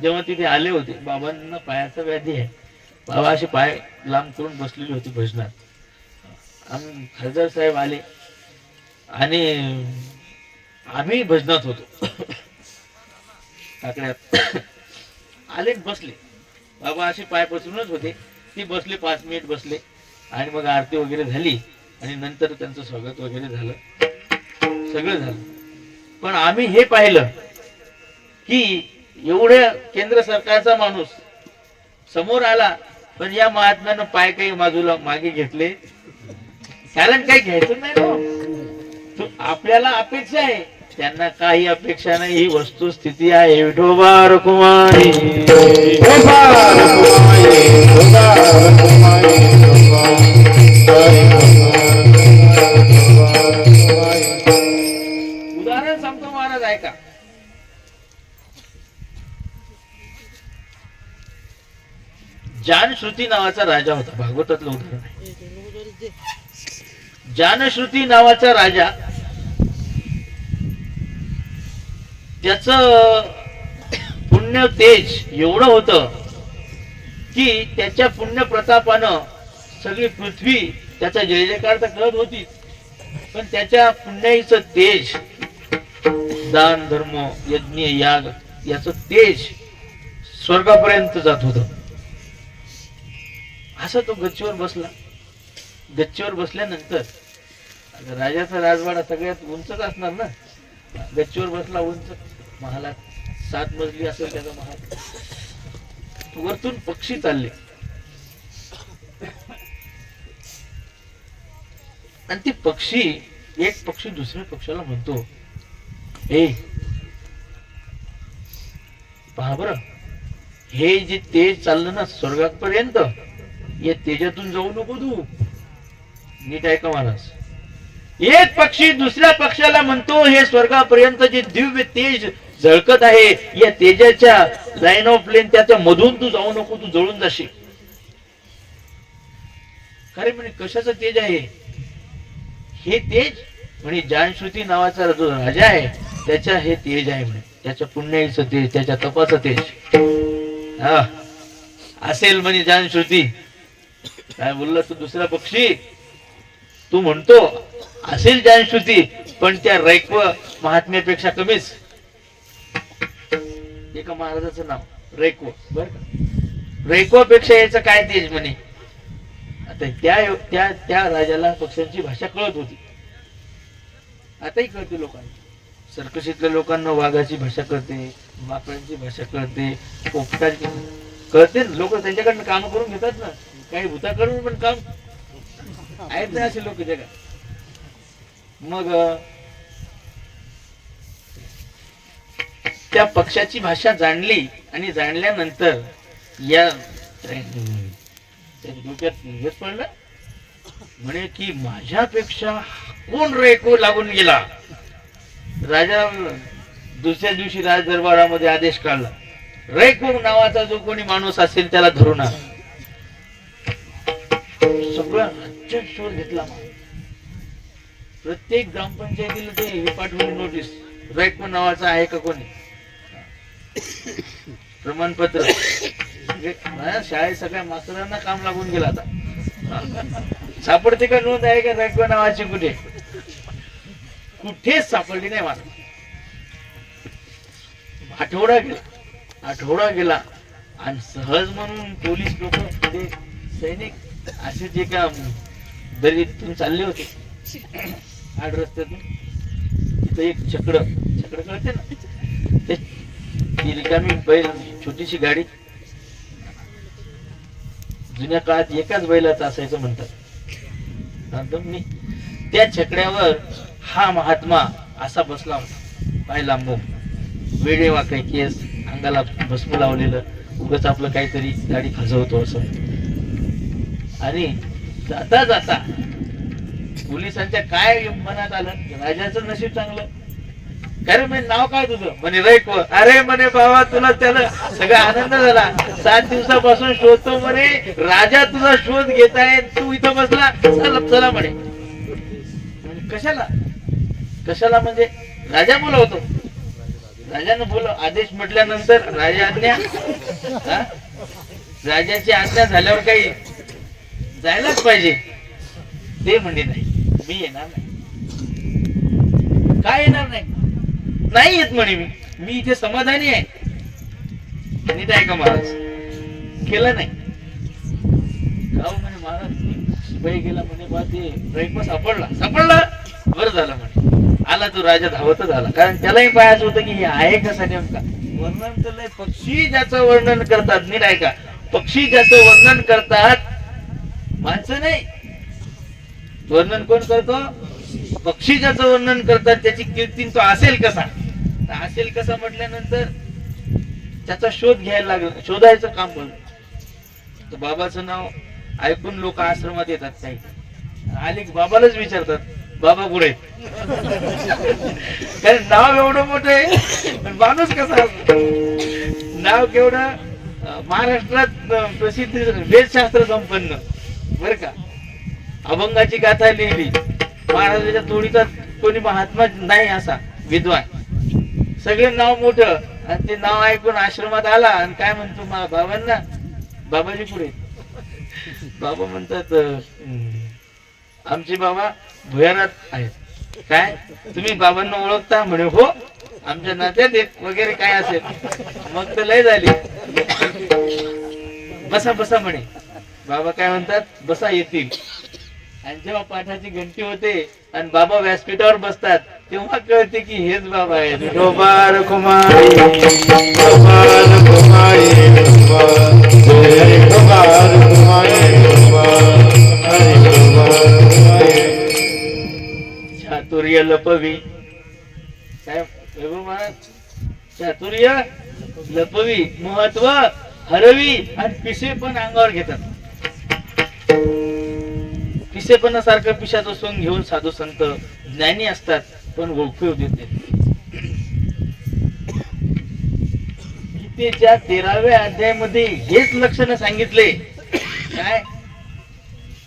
जेव्हा तिथे आले होते, बाबांना पायाचा व्याधी आहे, बाबा असे पाय लांब करून बसलेले होते भजनात. आम्ही खासदार साहेब आले आणि आम्ही भजनात होतो टाकड्यात. आले बसले, बाबा असे पाय पसरूनच होते. ते बसले, 5 मिनिट बसले आणि मग आरती वगैरे झाली आणि नंतर त्यांचं स्वागत वगैरे झालं, सगळं झालं. पण आम्ही हे पाहिलं की एवढ्या केंद्र सरकारचा माणूस समोर आला, पण या महात्म्यानं पाय काही बाजूला मागे घेतले. कारण काही घ्यायचं नाही ना, आपल्याला अपेक्षा आहे, त्यांना काही अपेक्षा नाही. ही वस्तुस्थिती आहे. विठोबा रुक्माई विठोबा रुक्माई विठोबा रुक्माई. उदाहरण सांगतो महाराज, ऐका. जान जानश्रुती नावाचा राजा होता. भागवतातलं उदाहरण आहे. जानश्रुती नावाचा राजा, त्याच पुण्य तेज एवढं होतं की त्याच्या पुण्य प्रतापानं सगळी पृथ्वी त्याचा जय जयकार तर करत होती, पण त्याच्या पुण्याईचं तेज, दान धर्म यज्ञ याग याच तेज स्वर्गापर्यंत जात होत. असं तो गच्चीवर बसला. गच्चीवर बसल्यानंतर राजाचा राजवाडा सगळ्यात उंचच असणार ना. गच्चीवर बसला उंच महालात, 7 मजली असेल त्याचा महाल. वरतून पक्षी चालले आणि ते पक्षी, एक पक्षी दुसऱ्या पक्षाला म्हणतो, ए पहा बर, हे जे तेज चाललं ना स्वर्गापर्यंत, या तेजातून जाऊ नको तू. नीट ऐका महाराज. एक पक्षी दुसऱ्या पक्षाला म्हणतो, हे स्वर्गापर्यंत जे दिव्य तेज झळकत आहे, या तेजाच्या लाईन ऑफ लेन त्याच्या मधून तू जाऊ नको, तू जळून जाशील. खरे म्हणे कशाचं तेज आहे हे तेज? म्हणे जानश्रुती नावाचा जो राजा आहे त्याच्या हे तेज आहे म्हणे, त्याच्या पुण्याईचं तेज, त्याच्या तपाचं तेज. हा असेल म्हणे जानश्रुती. काय बोलला तू दुसरा पक्षी? तू म्हणतो असेल जानश्रुती, पण त्या रैक्व महात्म्यापेक्षा कमीच. एका महाराजाचं नाव रैक्व, बर का? रैक्वापेक्षा याचं काय तेज म्हणे. आता त्या राजाला पक्ष्यांची भाषा कळत होती, आताही कळते लोकांना. सर्कशीतल्या लोकांना वाघाची भाषा कळते, माकडांची भाषा कळते, पोपटाची कळते. लोक त्यांच्याकडनं काम करून घेतात ना, काही भूताकडून पण काम आहेत ना असे लोक जगात. मग त्या पक्षाची भाषा जाणली आणि जाणल्यानंतर या डोक्यात हेच पडलं म्हणे की माझ्यापेक्षा कोण रेको लागून गेला. राजा दुसऱ्या दिवशी राज दरबारामध्ये आदेश काढला, रेको नावाचा जो कोणी माणूस असेल त्याला धरून आण. सगळं राज्यात शोध घेतला. प्रत्येक ग्रामपंचायतीला ते पाठवली नोटीस, रेको नावाचा आहे का कोणी, प्रमाणपत्र. शाळेत सगळ्या मास्तरांना काम लागून गेला. आता सापडते का नोंद आहे का रेको नावाची? कुठे कुठेच सापडली नाही. मला आठवडा गेला आणि सहज म्हणून पोलीस लोक, सैनिक असे जे का दरीतून चालले होते आड रस्त्यातून, तिथं एक चक्र कळते ना, ती रिकामी बैल, छोटीशी गाडी, जुन्या काळात एकाच बैलाचं असायचं म्हणतात. त्या छकड्यावर हा महात्मा असा बसला होता, पाय लांबून, वेडे वाकडे केस, अंगाला भस्म लावलेलं, उगाच आपलं काहीतरी गाडी खाजवतो असं. आणि जाता जाता पोलिसांच्या काय मनात आलं, राजाचं नशीब चांगलं. अरे म्हणे नाव काय तुझं? म्हणे रैक्व. अरे म्हणे बाबा तुला त्याला सगळा आनंद झाला, 7 दिवसापासून शोधतो म्हणे, राजा तुझा शोध घेताय, तू इथं बसला, चला म्हणे. कशाला म्हणजे राजा बोलवतो. राजानं आदेश म्हटल्यानंतर राजाची आज्ञा झाल्यावर काही जायलाच पाहिजे. ते म्हणजे नाही, मी येणार नाही. काय येणार नाही येत म्हणे, मी इथे समाधानी आहे. नीट आहे का महाराज? केलं नाही. म्हणे महाराज शिपाई गेला म्हणे, बा ते रैक्व सापडला, बरं झालं म्हणे. आला तो राजा धावतच आला, कारण त्यालाही पाहायचं होतं की हे आहे कसा नेमका. वर्णन तर लय, पक्षी ज्याचं वर्णन करतात, नीट आहे का, पक्षी ज्याचं वर्णन करतात, माणसं नाही. वर्णन कोण करतो? पक्षी ज्याचं वर्णन करतात, त्याची कीर्ती तो असेल कसा म्हटल्यानंतर त्याचा शोध घ्यायला लागला, शोधायचं काम पडलं. तर बाबाचं नाव ऐकून लोक आश्रमात येतात, काही आले की बाबालाच विचारतात, बाबा कुठे? कारण नाव एवढं मोठं आहे, पण माणूस कसा असतो, नाव केवढं महाराष्ट्रात प्रसिद्ध वेदशास्त्र संपन्न बर का. अभंगाची गाथा लिहिली. महाराजाच्या तोडीचा कोणी महात्मा नाही असा विद्वान. सगळे नाव मोठं आणि ते नाव ऐकून आश्रमात आला आणि काय म्हणतो बाबांना, बाबाजी पुढे बाबा म्हणतात आमचे बाबा भुयारात आहेत. काय तुम्ही बाबांना ओळखता? म्हणे हो आमच्या नात्यात एक वगैरे काय असेल. मग तर लय झाली. बसा बसा म्हणे. बाबा काय म्हणतात बसा येतील. आणि जेव्हा पाठाची घंटी होते आणि बाबा व्यासपीठावर बसतात तेव्हा कळते की हेच बाबा आहेत. गोपाल कुमारी गोपाल कुमारी गोपाल कुमारी चातुर्य लपवी. काय महाराज चातुर्य लपवी महत्व हरवी आणि पिसे पण अंगावर घेतात. पिसेपणासारखं पिशाचं सोंग घेऊन साधू संत ज्ञानी असतात पण ओळखू देत नाहीत. गीतेच्या 13व्या अध्यायामध्ये हेच लक्षण सांगितले. काय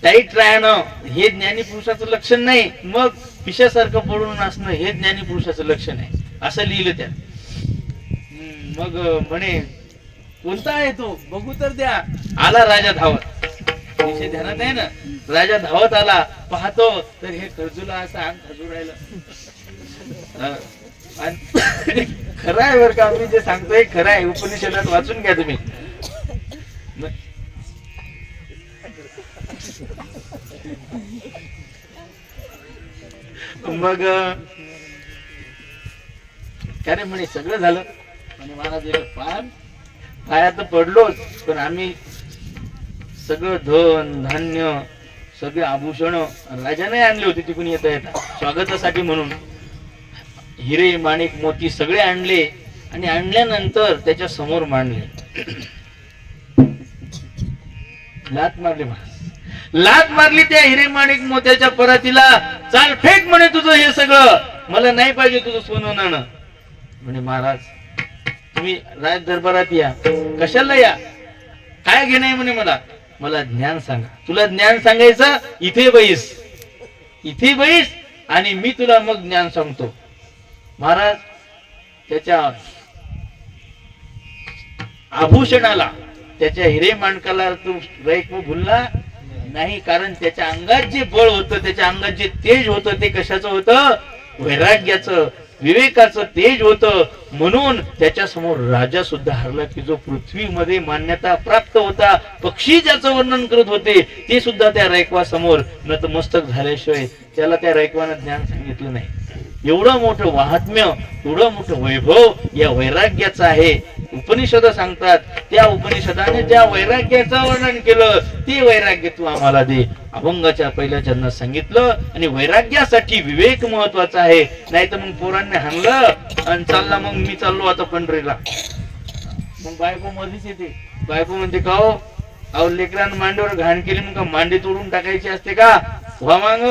टाईट राहणं हे ज्ञानी पुरुषाचं लक्षण नाही. मग पिशासारखं पडून असणं हे ज्ञानी पुरुषाचं लक्षण आहे असं लिहिलं त्यात. मग म्हणे कोणता आहे तो बघू तर द्या. आला राजा धावत. विषय ध्यानात आहे ना. राजा धावत आला. पाहतो तर हे खर्जूला असं अंग खजूर राहिलं. खरं आहे बरं का. आम्ही जे सांगतोय खरं आहे. उपनिषदात वाचून घ्या तुम्ही. मग काय रे म्हणे सगळं झालं म्हणे महाराज पायात पडलोच पण आम्ही सगळं धन धान्य सगळे आभूषण राजाने आणले होते तिकडून येता येता स्वागतासाठी म्हणून. हिरे माणिक मोती सगळे आणले आणि आणल्यानंतर त्याच्या समोर मांडले. लात मारली महाराज. लात मारली त्या हिरे माणिक मोत्याच्या परातीला. चाल फेक म्हणे तुझं हे सगळं. मला नाही पाहिजे तुझं सोनं नाणं. म्हणे महाराज तुम्ही राज दरबारात या. कशाला या? काय घेणं म्हणे मला. मला ज्ञान सांगा. तुला ज्ञान सांगायचं इथे बैस. इथे बैस आणि मी तुला मग ज्ञान सांगतो. महाराज त्याच्या आभूषणाला त्याच्या हिरे माणकाला तू रैक भुलला नाही. कारण त्याच्या अंगात जे बळ होतं त्याच्या अंगात जे तेज होतं ते कशाचं होतं? वैराग्याचं विवेकाचं तेज होतं. म्हणून त्याच्या समोर राजा सुद्धा हरला की जो पृथ्वीमध्ये मान्यता प्राप्त होता. पक्षी ज्याचं वर्णन करत होते ते सुद्धा त्या रैकवा समोर नतमस्तक झाल्याशिवाय त्याला त्या रैकवानं ज्ञान सांगितलं नाही. एवढं मोठं महात्म्य एवढं मोठं वैभव या वैराग्याचं आहे. उपनिषद सांगतात त्या उपनिषदाने ज्या वैराग्याचं वर्णन केलं ते वैराग्य तू आम्हाला दे. अभंगाच्या पहिल्या चरणात सांगितलं. आणि वैराग्यासाठी विवेक महत्वाचा आहे. नाही तर मग पोरांनी हाणलं आणि चालला मग मी चाललो आता पंढरीला. मग बायको मध्येच येते. बायको म्हणते का हो अहो लेकरांना मांडीवर घाण केली मग मांडी तोडून टाकायची असते का? व्हा मांग.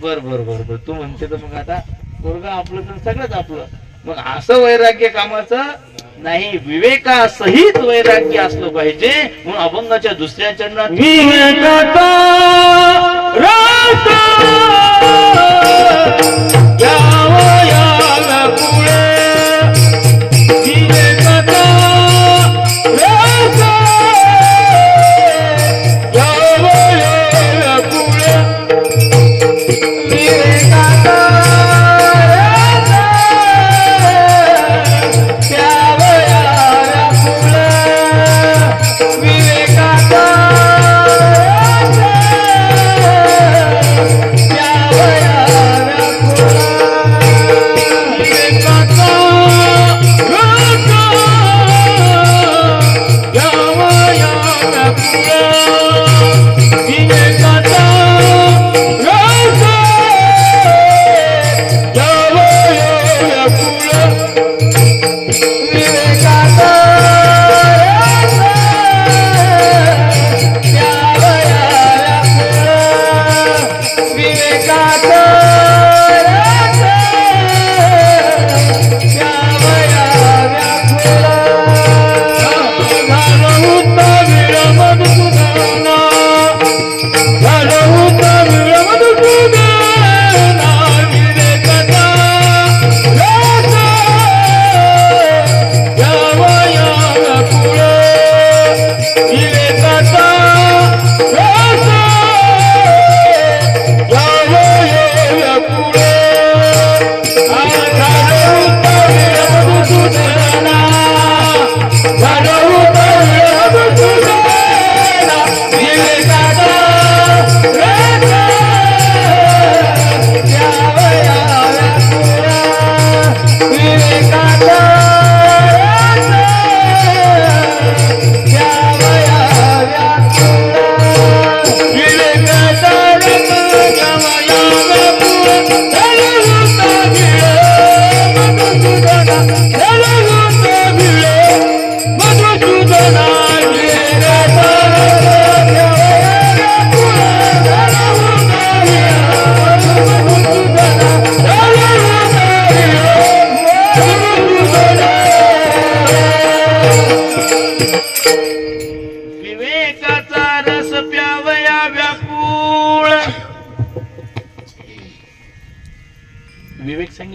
बर बर बर बर तू म्हणते तर मग आता पोरगा आपलं तर सगळंच आपलं. मग असं वैराग्य कामाचं नाही. विवेकासहित वैराग्य असलं पाहिजे. म्हणून अभंगाच्या दुसऱ्या चरणात विवेकाचा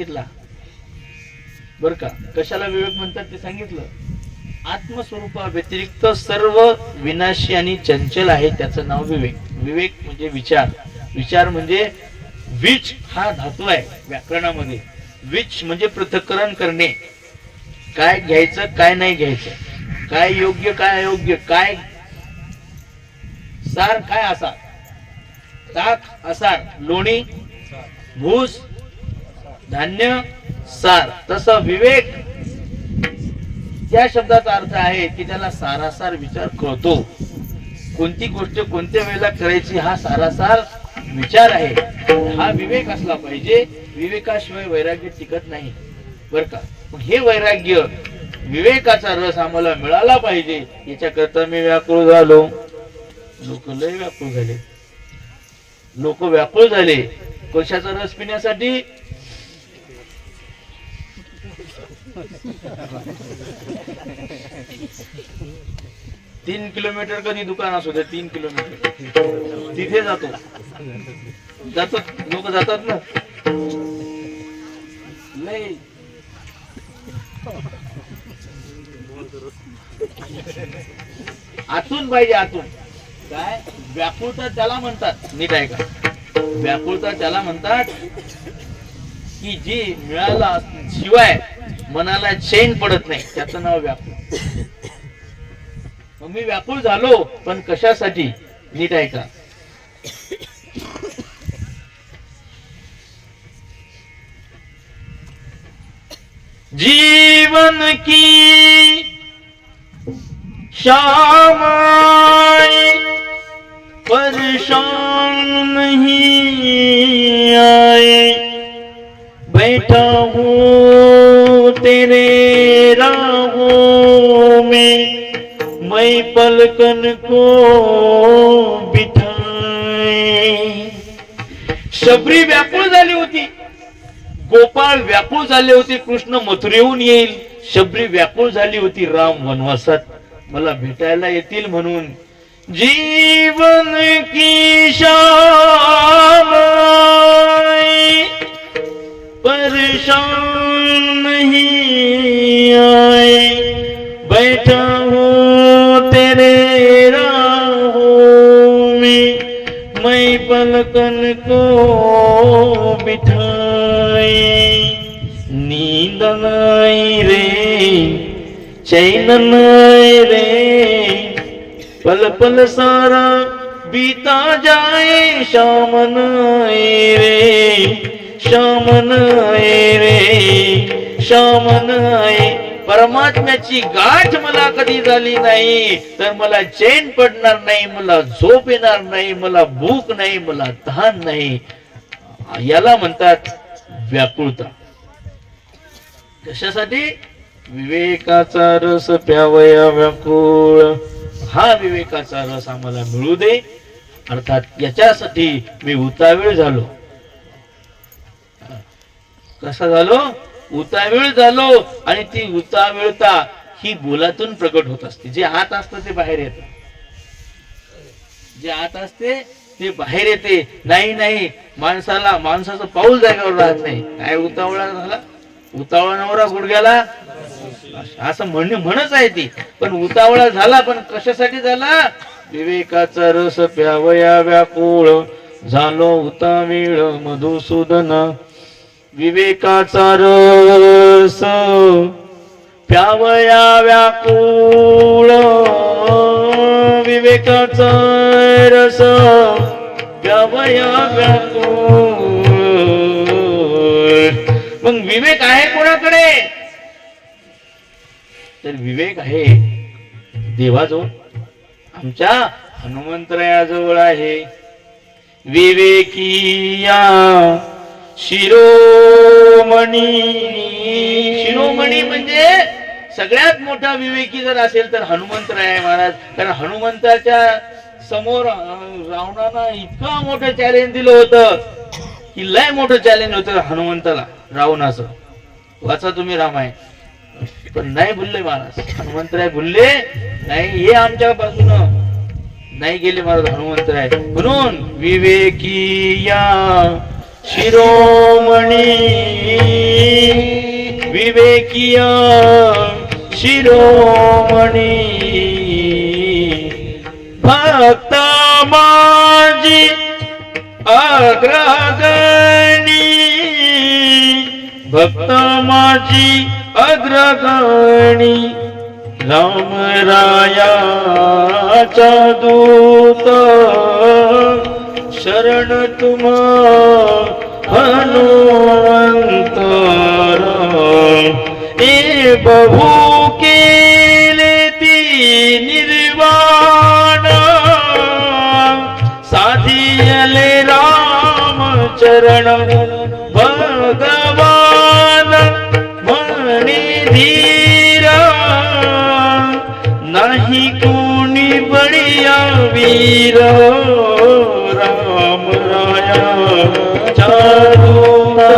सांगितला बर का. कशाला विवेक म्हणतात ते सांगितलं. आत्मस्वरूपा व्यतिरिक्त सर्व विनाशी आणि चंचल आहे त्याचं नाव विवेक. विवेक म्हणजे विचार. विचार म्हणजे विच हा धातू आहे व्याकरणामध्ये. विच म्हणजे पृथक्करण करणे. काय घ्यायचं काय नाही घ्यायचं, काय योग्य काय अयोग्य, काय सार काय असार, ताक असार, लोणी भूस धान्य सार. तसा विवेक त्या शब्दाचा अर्थ आहे की त्याला सारासार विचार कळतो. कोणती गोष्ट कोणत्या वेळेला करायची हा सारासार विचार आहे. हा विवेक असला पाहिजे. विवेकाशिवाय वैराग्य टिकत नाही बर का. हे वैराग्य विवेकाचा रस आम्हाला मिळाला पाहिजे याच्याकरता मी व्याकुळ झालो. लोक लय व्याकुळ झाले. लोक व्याकुळ झाले कशाचा रस पिण्यासाठी. 3 किलोमीटर कधी दुकान असू दे, 3 किलोमीटर तिथे जातो. लोक जातात ना लय. आतून पाहिजे आतून. काय व्याकुळता त्याला म्हणतात. नीट आहे का. व्याकुळता त्याला म्हणतात की जी मिळाला शिवाय मनाला चैन पडत नाही त्याचं नाव व्याकुळ. मग मी व्याकुळ झालो पण कशासाठी. नीट आहे का. जीवन की शाम परेशान नहीं आए, बैठा हूँ तेरे राहों में, मैं पलकन को बिठाए. शबरी व्याकुळ झाली होती. गोपाळ व्याकुळ झाले होते कृष्ण मथुरेहून येईल. शबरी व्याकुळ झाली होती राम वनवासात मला भेटायला येतील म्हणून. जीवन की शाम परेशान नहीं आए, बैठा हूँ तेरे राहों में, मैं पलकन को बिठाए. नींद नाई रे चैन नाई रे, पल पल सारा बीता जाए, शाम नाई रे शाम नाई रे शाम नाई. परमात्म्याची गाठ मला कधी झाली नाही तर मला चैन पडणार नाही, मला झोप येणार नाही, मला भूक नाही, मला तहान नाही. याला म्हणतात व्याकुळता. कशासाठी. विवेकाचा रस प्यावया व्याकुळ. हा विवेकाचा रस आम्हाला मिळू दे. अर्थात याच्यासाठी मी उतावीळ झालो. कसा झालो. उतावीळ झालो. आणि ती उतावीळता ही बोलातून प्रकट होत असते. जे आत असतं ते बाहेर येतं. जे आत असते ते बाहेर येते. नाही माणसाचं पाऊल जागेवर राहत नाही. काय उतावळा झाला. उतावळा नवरा गुडघ्याला असं म्हणच आहे ती. पण उतावळा झाला पण कशासाठी झाला. विवेकाचा रस प्यावया व्याकुळ, झालो उतावीळ मधुसूदन. विवेकाचा रस प्यावया व्याकुळ, विवेकाचा रस प्यावया व्याकुळ. मग विवेक आहे कोणाकडे. तर विवेक आहे देवाजवळ. आमच्या हनुमंतरायाजवळ आहे. विवेकिया शिरोमणी. शिरोमणी म्हणजे सगळ्यात मोठा विवेकी जर असेल तर हनुमंतराय महाराज. कारण हनुमंताच्या समोर रावणाला इतकं मोठं चॅलेंज दिलं होतं की लय मोठं चॅलेंज होतं हनुमंताला रावणाचं. वाचा तुम्ही रामायण. पण नाही बोलले महाराज. हनुमंतराय बोलले नाही, हे आमच्या बाजून नाही गेले महाराज हनुमंतराय. म्हणून विवेकिया शिरोमणी विवेकीय शिरोमणी भक्त माझी अग्रगणी भक्त माझी अग्रगणी राम रायाचा दूत शरण तुम हनुमंत ए बहु केले ती निर्वाण साधियले राम चरण भगवान म्हणे धीर नाही कोणी बळिया वीर राम राया चारूता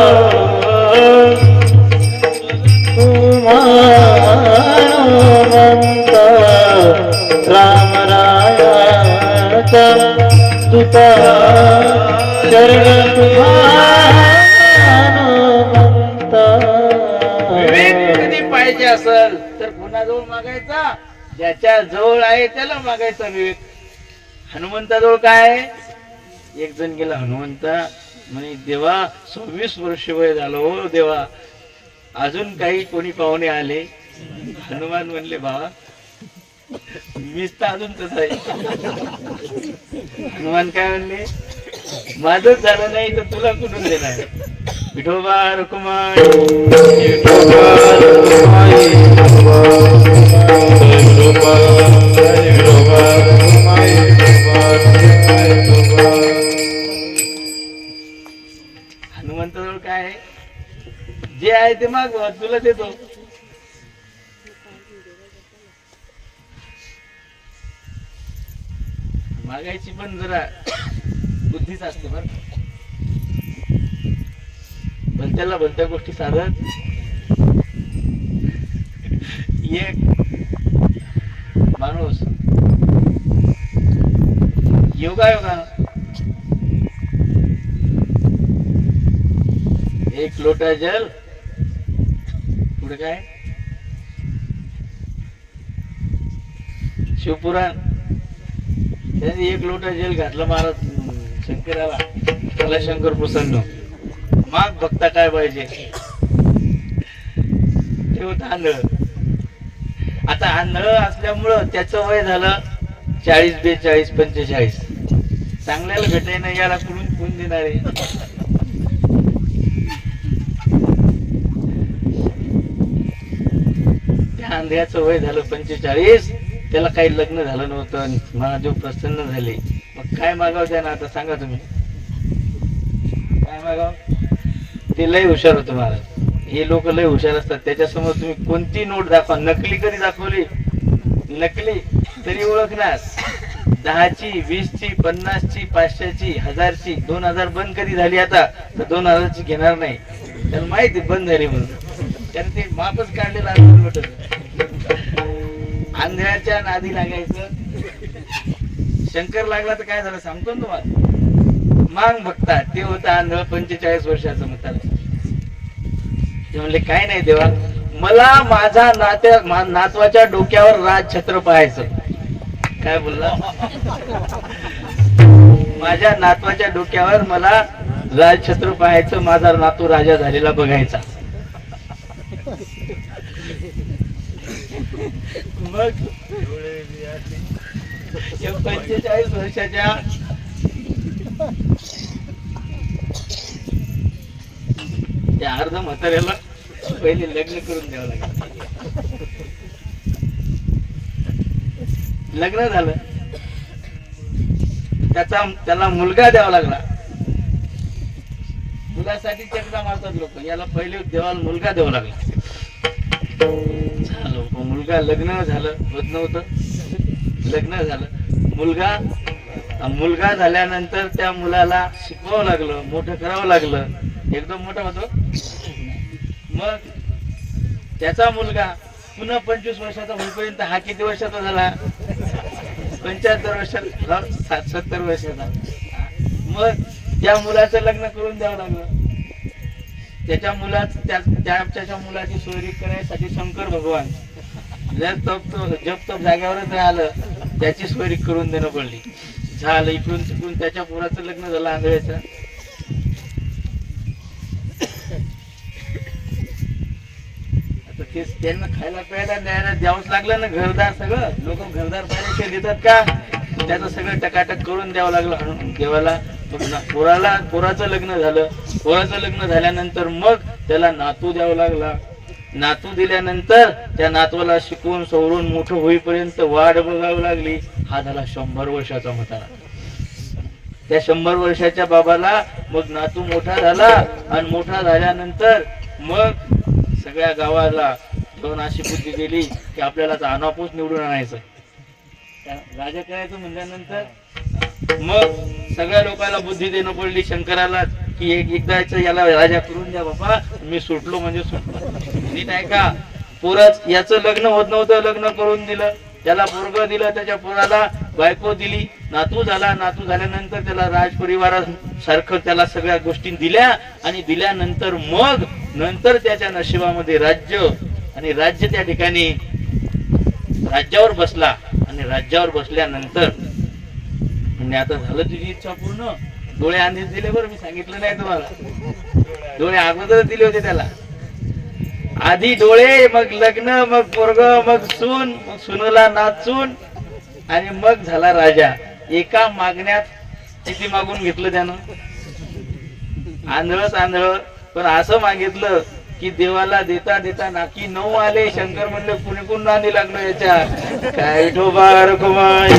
हनुमंत राम रायाचा दूता शरण हनुमंत. विवेक कधी पाहिजे असेल तर कोणाजवळ मागायचा? ज्याच्या जवळ आहे त्याला मागायचा विवेक. हनुमंताजवळ काय आहे? एक जण गेला हनुमंता म्हणे देवा 26 वर्ष वय झालं हो देवा, अजून काही कोणी पाहुणे आले? हनुमान म्हणले बाबा मीच तर अजून तसं आहे. हनुमान काय म्हणले माझंच झालं नाही तर तुला कुठून देणार? विठोबा रुक्माई विठोबा रुक्माई हनुमंताजवळ काय आहे? जे आहे ते माग तुला देतो. मागायची पण जरा बुद्धीच असते बर. भलत्याला भलत्या गोष्टी साधत एक माणूस योगा एक लोटा जल पुढे काय शिवपुराण त्यांनी एक लोटा जल घातलं महाराज शंकराला. त्याला शंकर प्रसन्न. माग बघता काय पाहिजे ते होत आंधळ. आता आंधळ असल्यामुळं त्याचं वय झालं 40 42 45. चांगल्याला भेटाय नाही याला कुठून कोण देणार आहे? त्या आंधळ्याचं वय झालं 45. त्याला काही लग्न झालं नव्हतं. महादेव प्रसन्न झाले. मग काय मागाव त्यानं? आता सांगा तुम्ही काय मागाव? ते लय हुशार होतं महाराज. हे लोक लय हुशार असतात. त्याच्यासमोर तुम्ही कोणती नोट दाखवा, नकली कधी दाखवली नकली तरी ओळखणार. 10ची 20ची 50ची 500ची 1000ची 2000 बंद कधी झाली आता तर 2000ची घेणार नाही. त्याला माहिती बंद झाली म्हणून. त्याने ते मापच काढलेलं असतं. आंधळ्याच्या नादी लागायचं. शंकर लागला तर काय झालं सांगतो ना तुम्हाला. माग बघता ते होतं आंधळ 45 वर्षाचं म्हणतात. ते म्हणले काय नाही देवा, मला माझा नातवाच्या डोक्यावर राजछत्र पाहायचं. काय बोलला? माझ्या नातवाच्या डोक्यावर मला राजछत्र पाहायचं. माझा नातू राजा झालेला बघायचा. मग 45 वर्षाच्या त्या अर्ध म्हाताऱ्याला पहिले लग्न करून द्यावं लागलं. लग्न झालं. त्याला मुलगा द्यावा लागला. मुलासाठी चक्रा मारतात लोक. याला पहिले देवाला मुलगा द्यावा लागला. झालं मुलगा. लग्न झालं होत नव्हतं. लग्न झालं. मुलगा झाल्यानंतर त्या मुलाला शिकवावं लागलं, मोठं करावं लागलं. एकदम मोठा होतो. मग त्याचा मुलगा पुन्हा 25 वर्षाचा होईपर्यंत हा किती वर्षाचा झाला? 75 वर्षाचा 70 वर्षाचा. मग त्या मुलाचं लग्न करून द्यावं लागलं. त्याच्या मुलाची सोयरी करण्यासाठी शंकर भगवान जप जागेवरच राहिलं, त्याची सोयरी करून देणं पडली. झालं इकडून तिकडून त्याच्या पोराचं लग्न झालं आंधळ्याचं. आता तेच त्यांना खायला प्यायला द्यायला द्यावंच लागलं ना. घरदार सगळं लोक घरदार पाहिजे देतात का, त्याचं सगळं टकाटक करून द्यावं लागलं देवाला. पोराचं लग्न झालं. पोराचं लग्न झाल्यानंतर मग त्याला नातू द्यावा लागला. नातू दिल्यानंतर त्या नातवाला शिकवून सवरून मोठं होईपर्यंत वाट बघावी लागली. हा झाला 100 वर्षाचा म्हातारा. त्या 100 वर्षाच्या बाबाला मग नातू मोठा झाला आणि मोठा झाल्यानंतर मग सगळ्या गावाला दोन अशी बुद्धी दिली की आपल्याला अनापूस निवडून आणायचं, राजा करायचं म्हणल्यानंतर मग सगळ्या लोकांना बुद्धी देणं पडली शंकराला की एकदाच याला राजा करून द्या बाबा, मी सुटलो म्हणजे सुटलो. नीट आहे का. पोरच याचं लग्न होत नव्हतं, लग्न करून दिलं. त्याला पोरग दिलं, त्याच्या पोराला बायको दिली. नातू झाला. नातू झाल्यानंतर त्याला राजपरिवारासारखं त्याला सगळ्या गोष्टी दिल्या आणि दिल्यानंतर मग नंतर त्याच्या नशिबामध्ये राज्य आणि राज्य त्या ठिकाणी राज्यावर बसला. आणि राज्यावर बसल्यानंतर म्हणजे आता झालं तुझी इच्छा पूर्ण. डोळे आधीच दिले बरं, मी सांगितलं नाही तुम्हाला. डोळे अगोदर दिले होते त्याला. आधी डोळे, मग लग्न, मग पोरग, मग सून, मग सुनला नाचून आणि मग झाला राजा. एका मागण्यात किती मागून घेतलं त्यानं. आंधळच आंधळ, पण असं मागितलं की देवाला देता देता नाकी 9 आले. शंकर म्हणले कुणी कुण नांदी लागलो याच्या. काय ठोबार कुमाई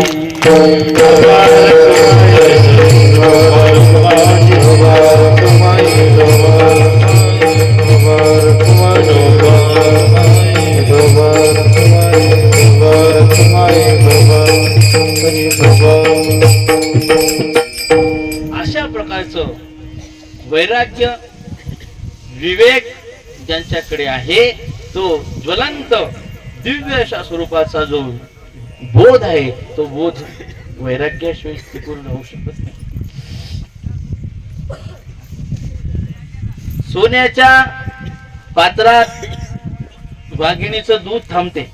अशा प्रकारचं वैराग्य विवेक ज्यांच्याकडे आहे तो ज्वलंत दिव्य अशा स्वरूपाचा जो बोध आहे तो बोध वैराग्याशिवाय पूर्ण होऊ शकत नाही. सोन्याच्या पात्रात वाघिणीचं दूध थांबते,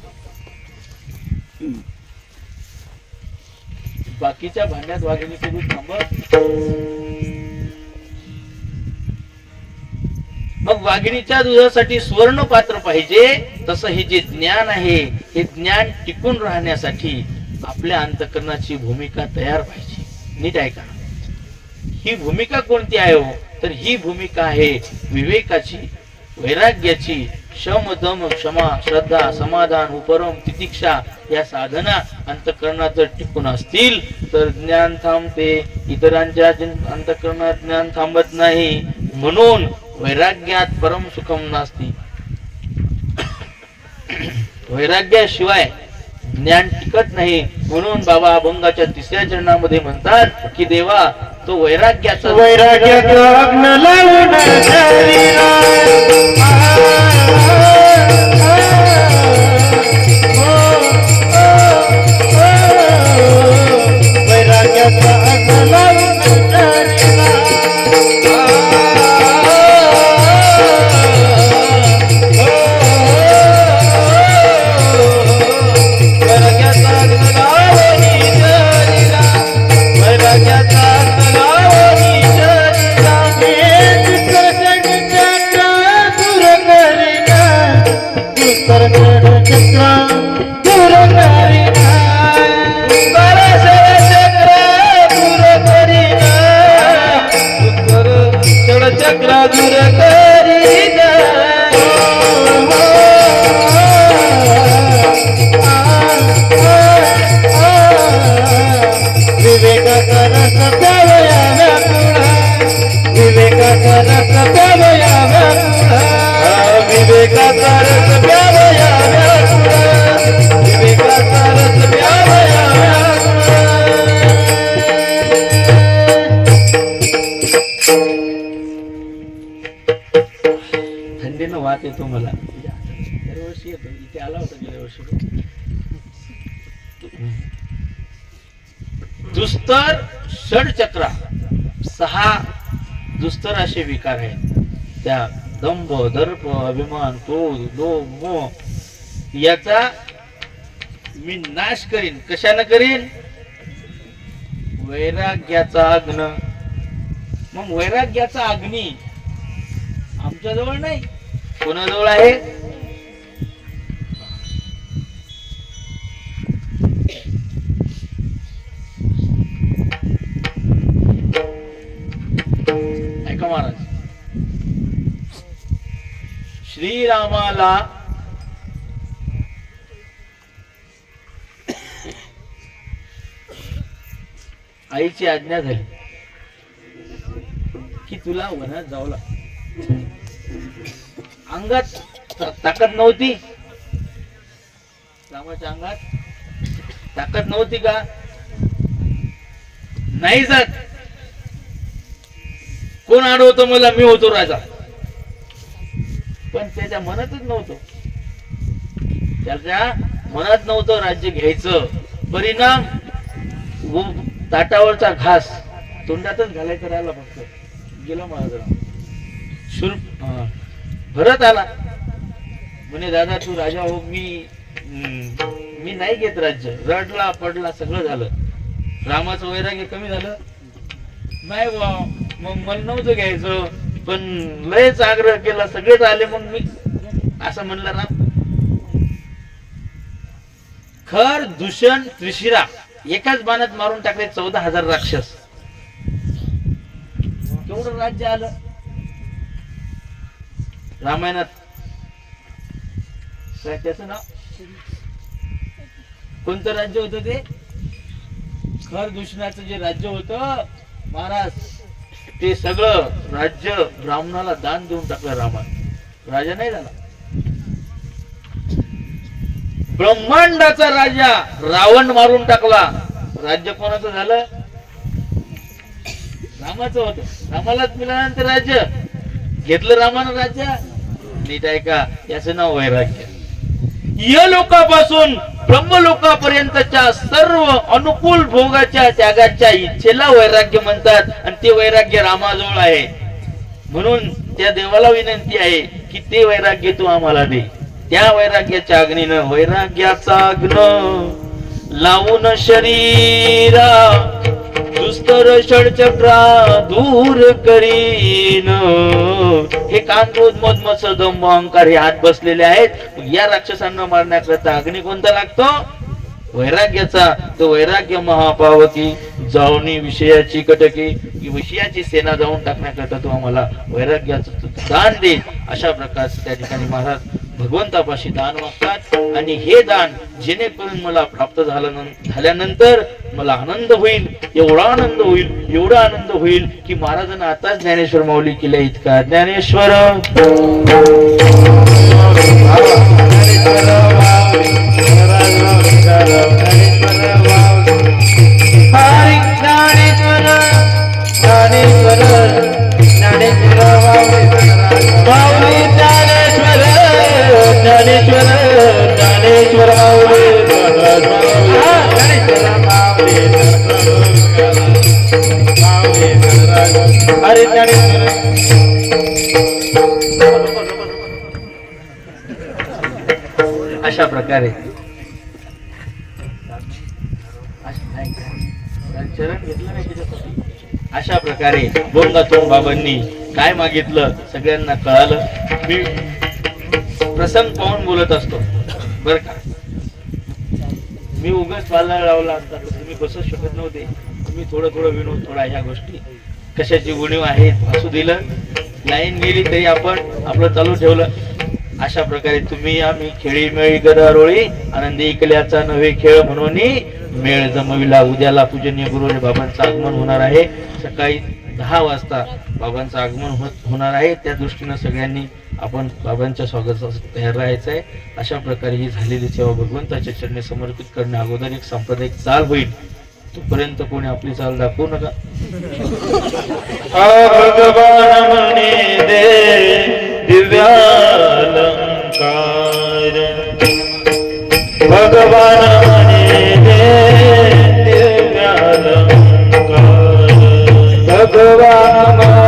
बाकीच्या भांड्यात वाघिणीचं दूध थांबत. मग वाघिणीच्या दुधासाठी स्वर्ण पात्र पाहिजे. तसं हे जे ज्ञान आहे हे ज्ञान टिकून राहण्यासाठी आपल्या अंतःकरणाची भूमिका तयार पाहिजे. नीट ऐका. ही भूमिका कोणती आहे हो, तर ही भूमिका आहे विवेकाची, वैराग्याची. शम दम क्षमा श्रद्धा समाधान उपरम तितिक्षा या साधना अंतःकरणात जर टिकून असतील तर ज्ञान थांबते. इतरांच्या अंतःकरणात ज्ञान थांबत नाही. म्हणून वैराग्यात परम सुखम नास्ती. वैराग्याशिवाय ज्ञान टिकत नाही. म्हणून बाबा अभंगाच्या 3ऱ्या चरणामध्ये म्हणतात की देवा तो वैराग्याचा थंडीनं वाट येतो मला. दरवर्षी येतो, इथे आला होता गेल्या वर्षी. दुस्तर षडचक्रा 6 दुस्तर असे विकार आहेत. त्या दंभ, दर्प, अभिमान, क्रोध, लोभ, मोह याचा मी नाश करीन. कशाने करीन? वैराग्याचा अग्न. मग वैराग्याचा अग्नी आमच्या जवळ नाही, कोणाजवळ आहे? ऐका महाराज, श्रीरामाला आईची आज्ञा झाली की तुला वनात जावं लागतं. अंगात ताकद नव्हती, रामाच्या अंगात ताकद नव्हती का? नाही जात. कोण अडवतो मला? मी होतो राजा. पण त्याच्या मनातच नव्हतं, त्याच्या मनात नव्हतं राज्य घ्यायचं. परिणाम ताटावरचा घास तोंडातच घालायचा राहिला. फक्त गेला महाराज. भरत आला म्हणे दादा तू राजा हो, मी नाही घेत राज्य. रडला पडला, सगळं झालं. रामाचं वैराग्य कमी झालं नाही बा. मग मला नव्हतं घ्यायचं, पण लयच आग्रह केला, सगळेच आले, मग मी असं म्हणलं. राम खर दूषण त्रिशिरा एकाच बाणात मारून टाकले 14,000 राक्षस. केवढं राज्य आलं रामायणात. त्याचं नाव कोणतं राज्य होतं? ते खर दूषणाचं जे राज्य होतं महाराज, ते सगळं राज्य ब्राह्मणाला दान देऊन टाकलं रामाने. राजा नाही झाला. ब्रह्मांडाचा राजा रावण मारून टाकला. राज्य कोणाचं झालं? रामाचं होतं. रामालाच मिळाल्यानंतर राज्य घेतलं रामानं राज्य. नीट ऐका, याचं नाव वैराग्य. या लोकापासून ब्रह्मलोकापर्यंतच्या सर्व अनुकूल भोगाच्या त्यागाच्या इच्छेला वैराग्य म्हणतात. आणि ते वैराग्य रामाजवळ आहे. म्हणून त्या देवाला विनंती आहे की ते वैराग्य तू आम्हाला दे. त्या वैराग्याच्या अग्नीनं, वैराग्याचा अग्न लावून शरीरा दुस्तर षडचक्रा दूर करीन. हे काम क्रोध मद मत्सर दंभ अहंकार हे हात बसलेले आहेत. या राक्षसांना मारण्याकरता अग्नी कोणता लागतो? वैराग्याचा. तो वैराग्य महापावकी जाऊनी विषयाची कटकी. विषयाची सेना जाऊन टाकण्याकरता तो आम्हाला वैराग्याचं दान दे. अशा प्रकारचं त्या ठिकाणी महाराज भगवंतापाशी दान मागतात. आणि हे दान जेणेकरून मला प्राप्त झाल्यानंतर मला आनंद होईल, एवढा आनंद होईल, एवढा आनंद होईल की महाराजांना आताच ज्ञानेश्वर माऊली केल्या इतका. ज्ञानेश्वर अशा प्रकारे अशा प्रकारे बोंगातून बाबांनी काय मागितलं सगळ्यांना कळालं. मी प्रसंग पाहून बोलत असतो बर का. मी उगाच पाला लावला असता तर तुम्ही बसू शकत नव्हते. तुम्ही थोडं विनोद, थोडा ह्या गोष्टी कशाची गुणीव आहेत असू दिलं. लाईन गेली तरी आपण आपलं चालू ठेवलं. अशा प्रकारे तुम्ही आम्ही खेळी मेळी गदारोळी आनंदी ऐकल्याचा नवे खेळ म्हणून मेळ जमविला. उद्याला पूजनीय गुरुजी बाबांचं आगमन होणार आहे. सकाळी 10 वाजता बाबांचं आगमन होणार आहे. त्या दृष्टीनं सगळ्यांनी आपण बाबांच्या स्वागतासाठी तयार राहायचं आहे. अशा प्रकारे ही झालेली सेवा भगवंताच्या चरणी समर्पित करण्या अगोदर एक सांप्रदायिक चाल होईल. तोपर्यंत कोणी आपली चाल दाखवू नका. भगवान म्हणे दे दिव्यालंकार, भगवान म्हणे दे दिव्यालंकार, भगवान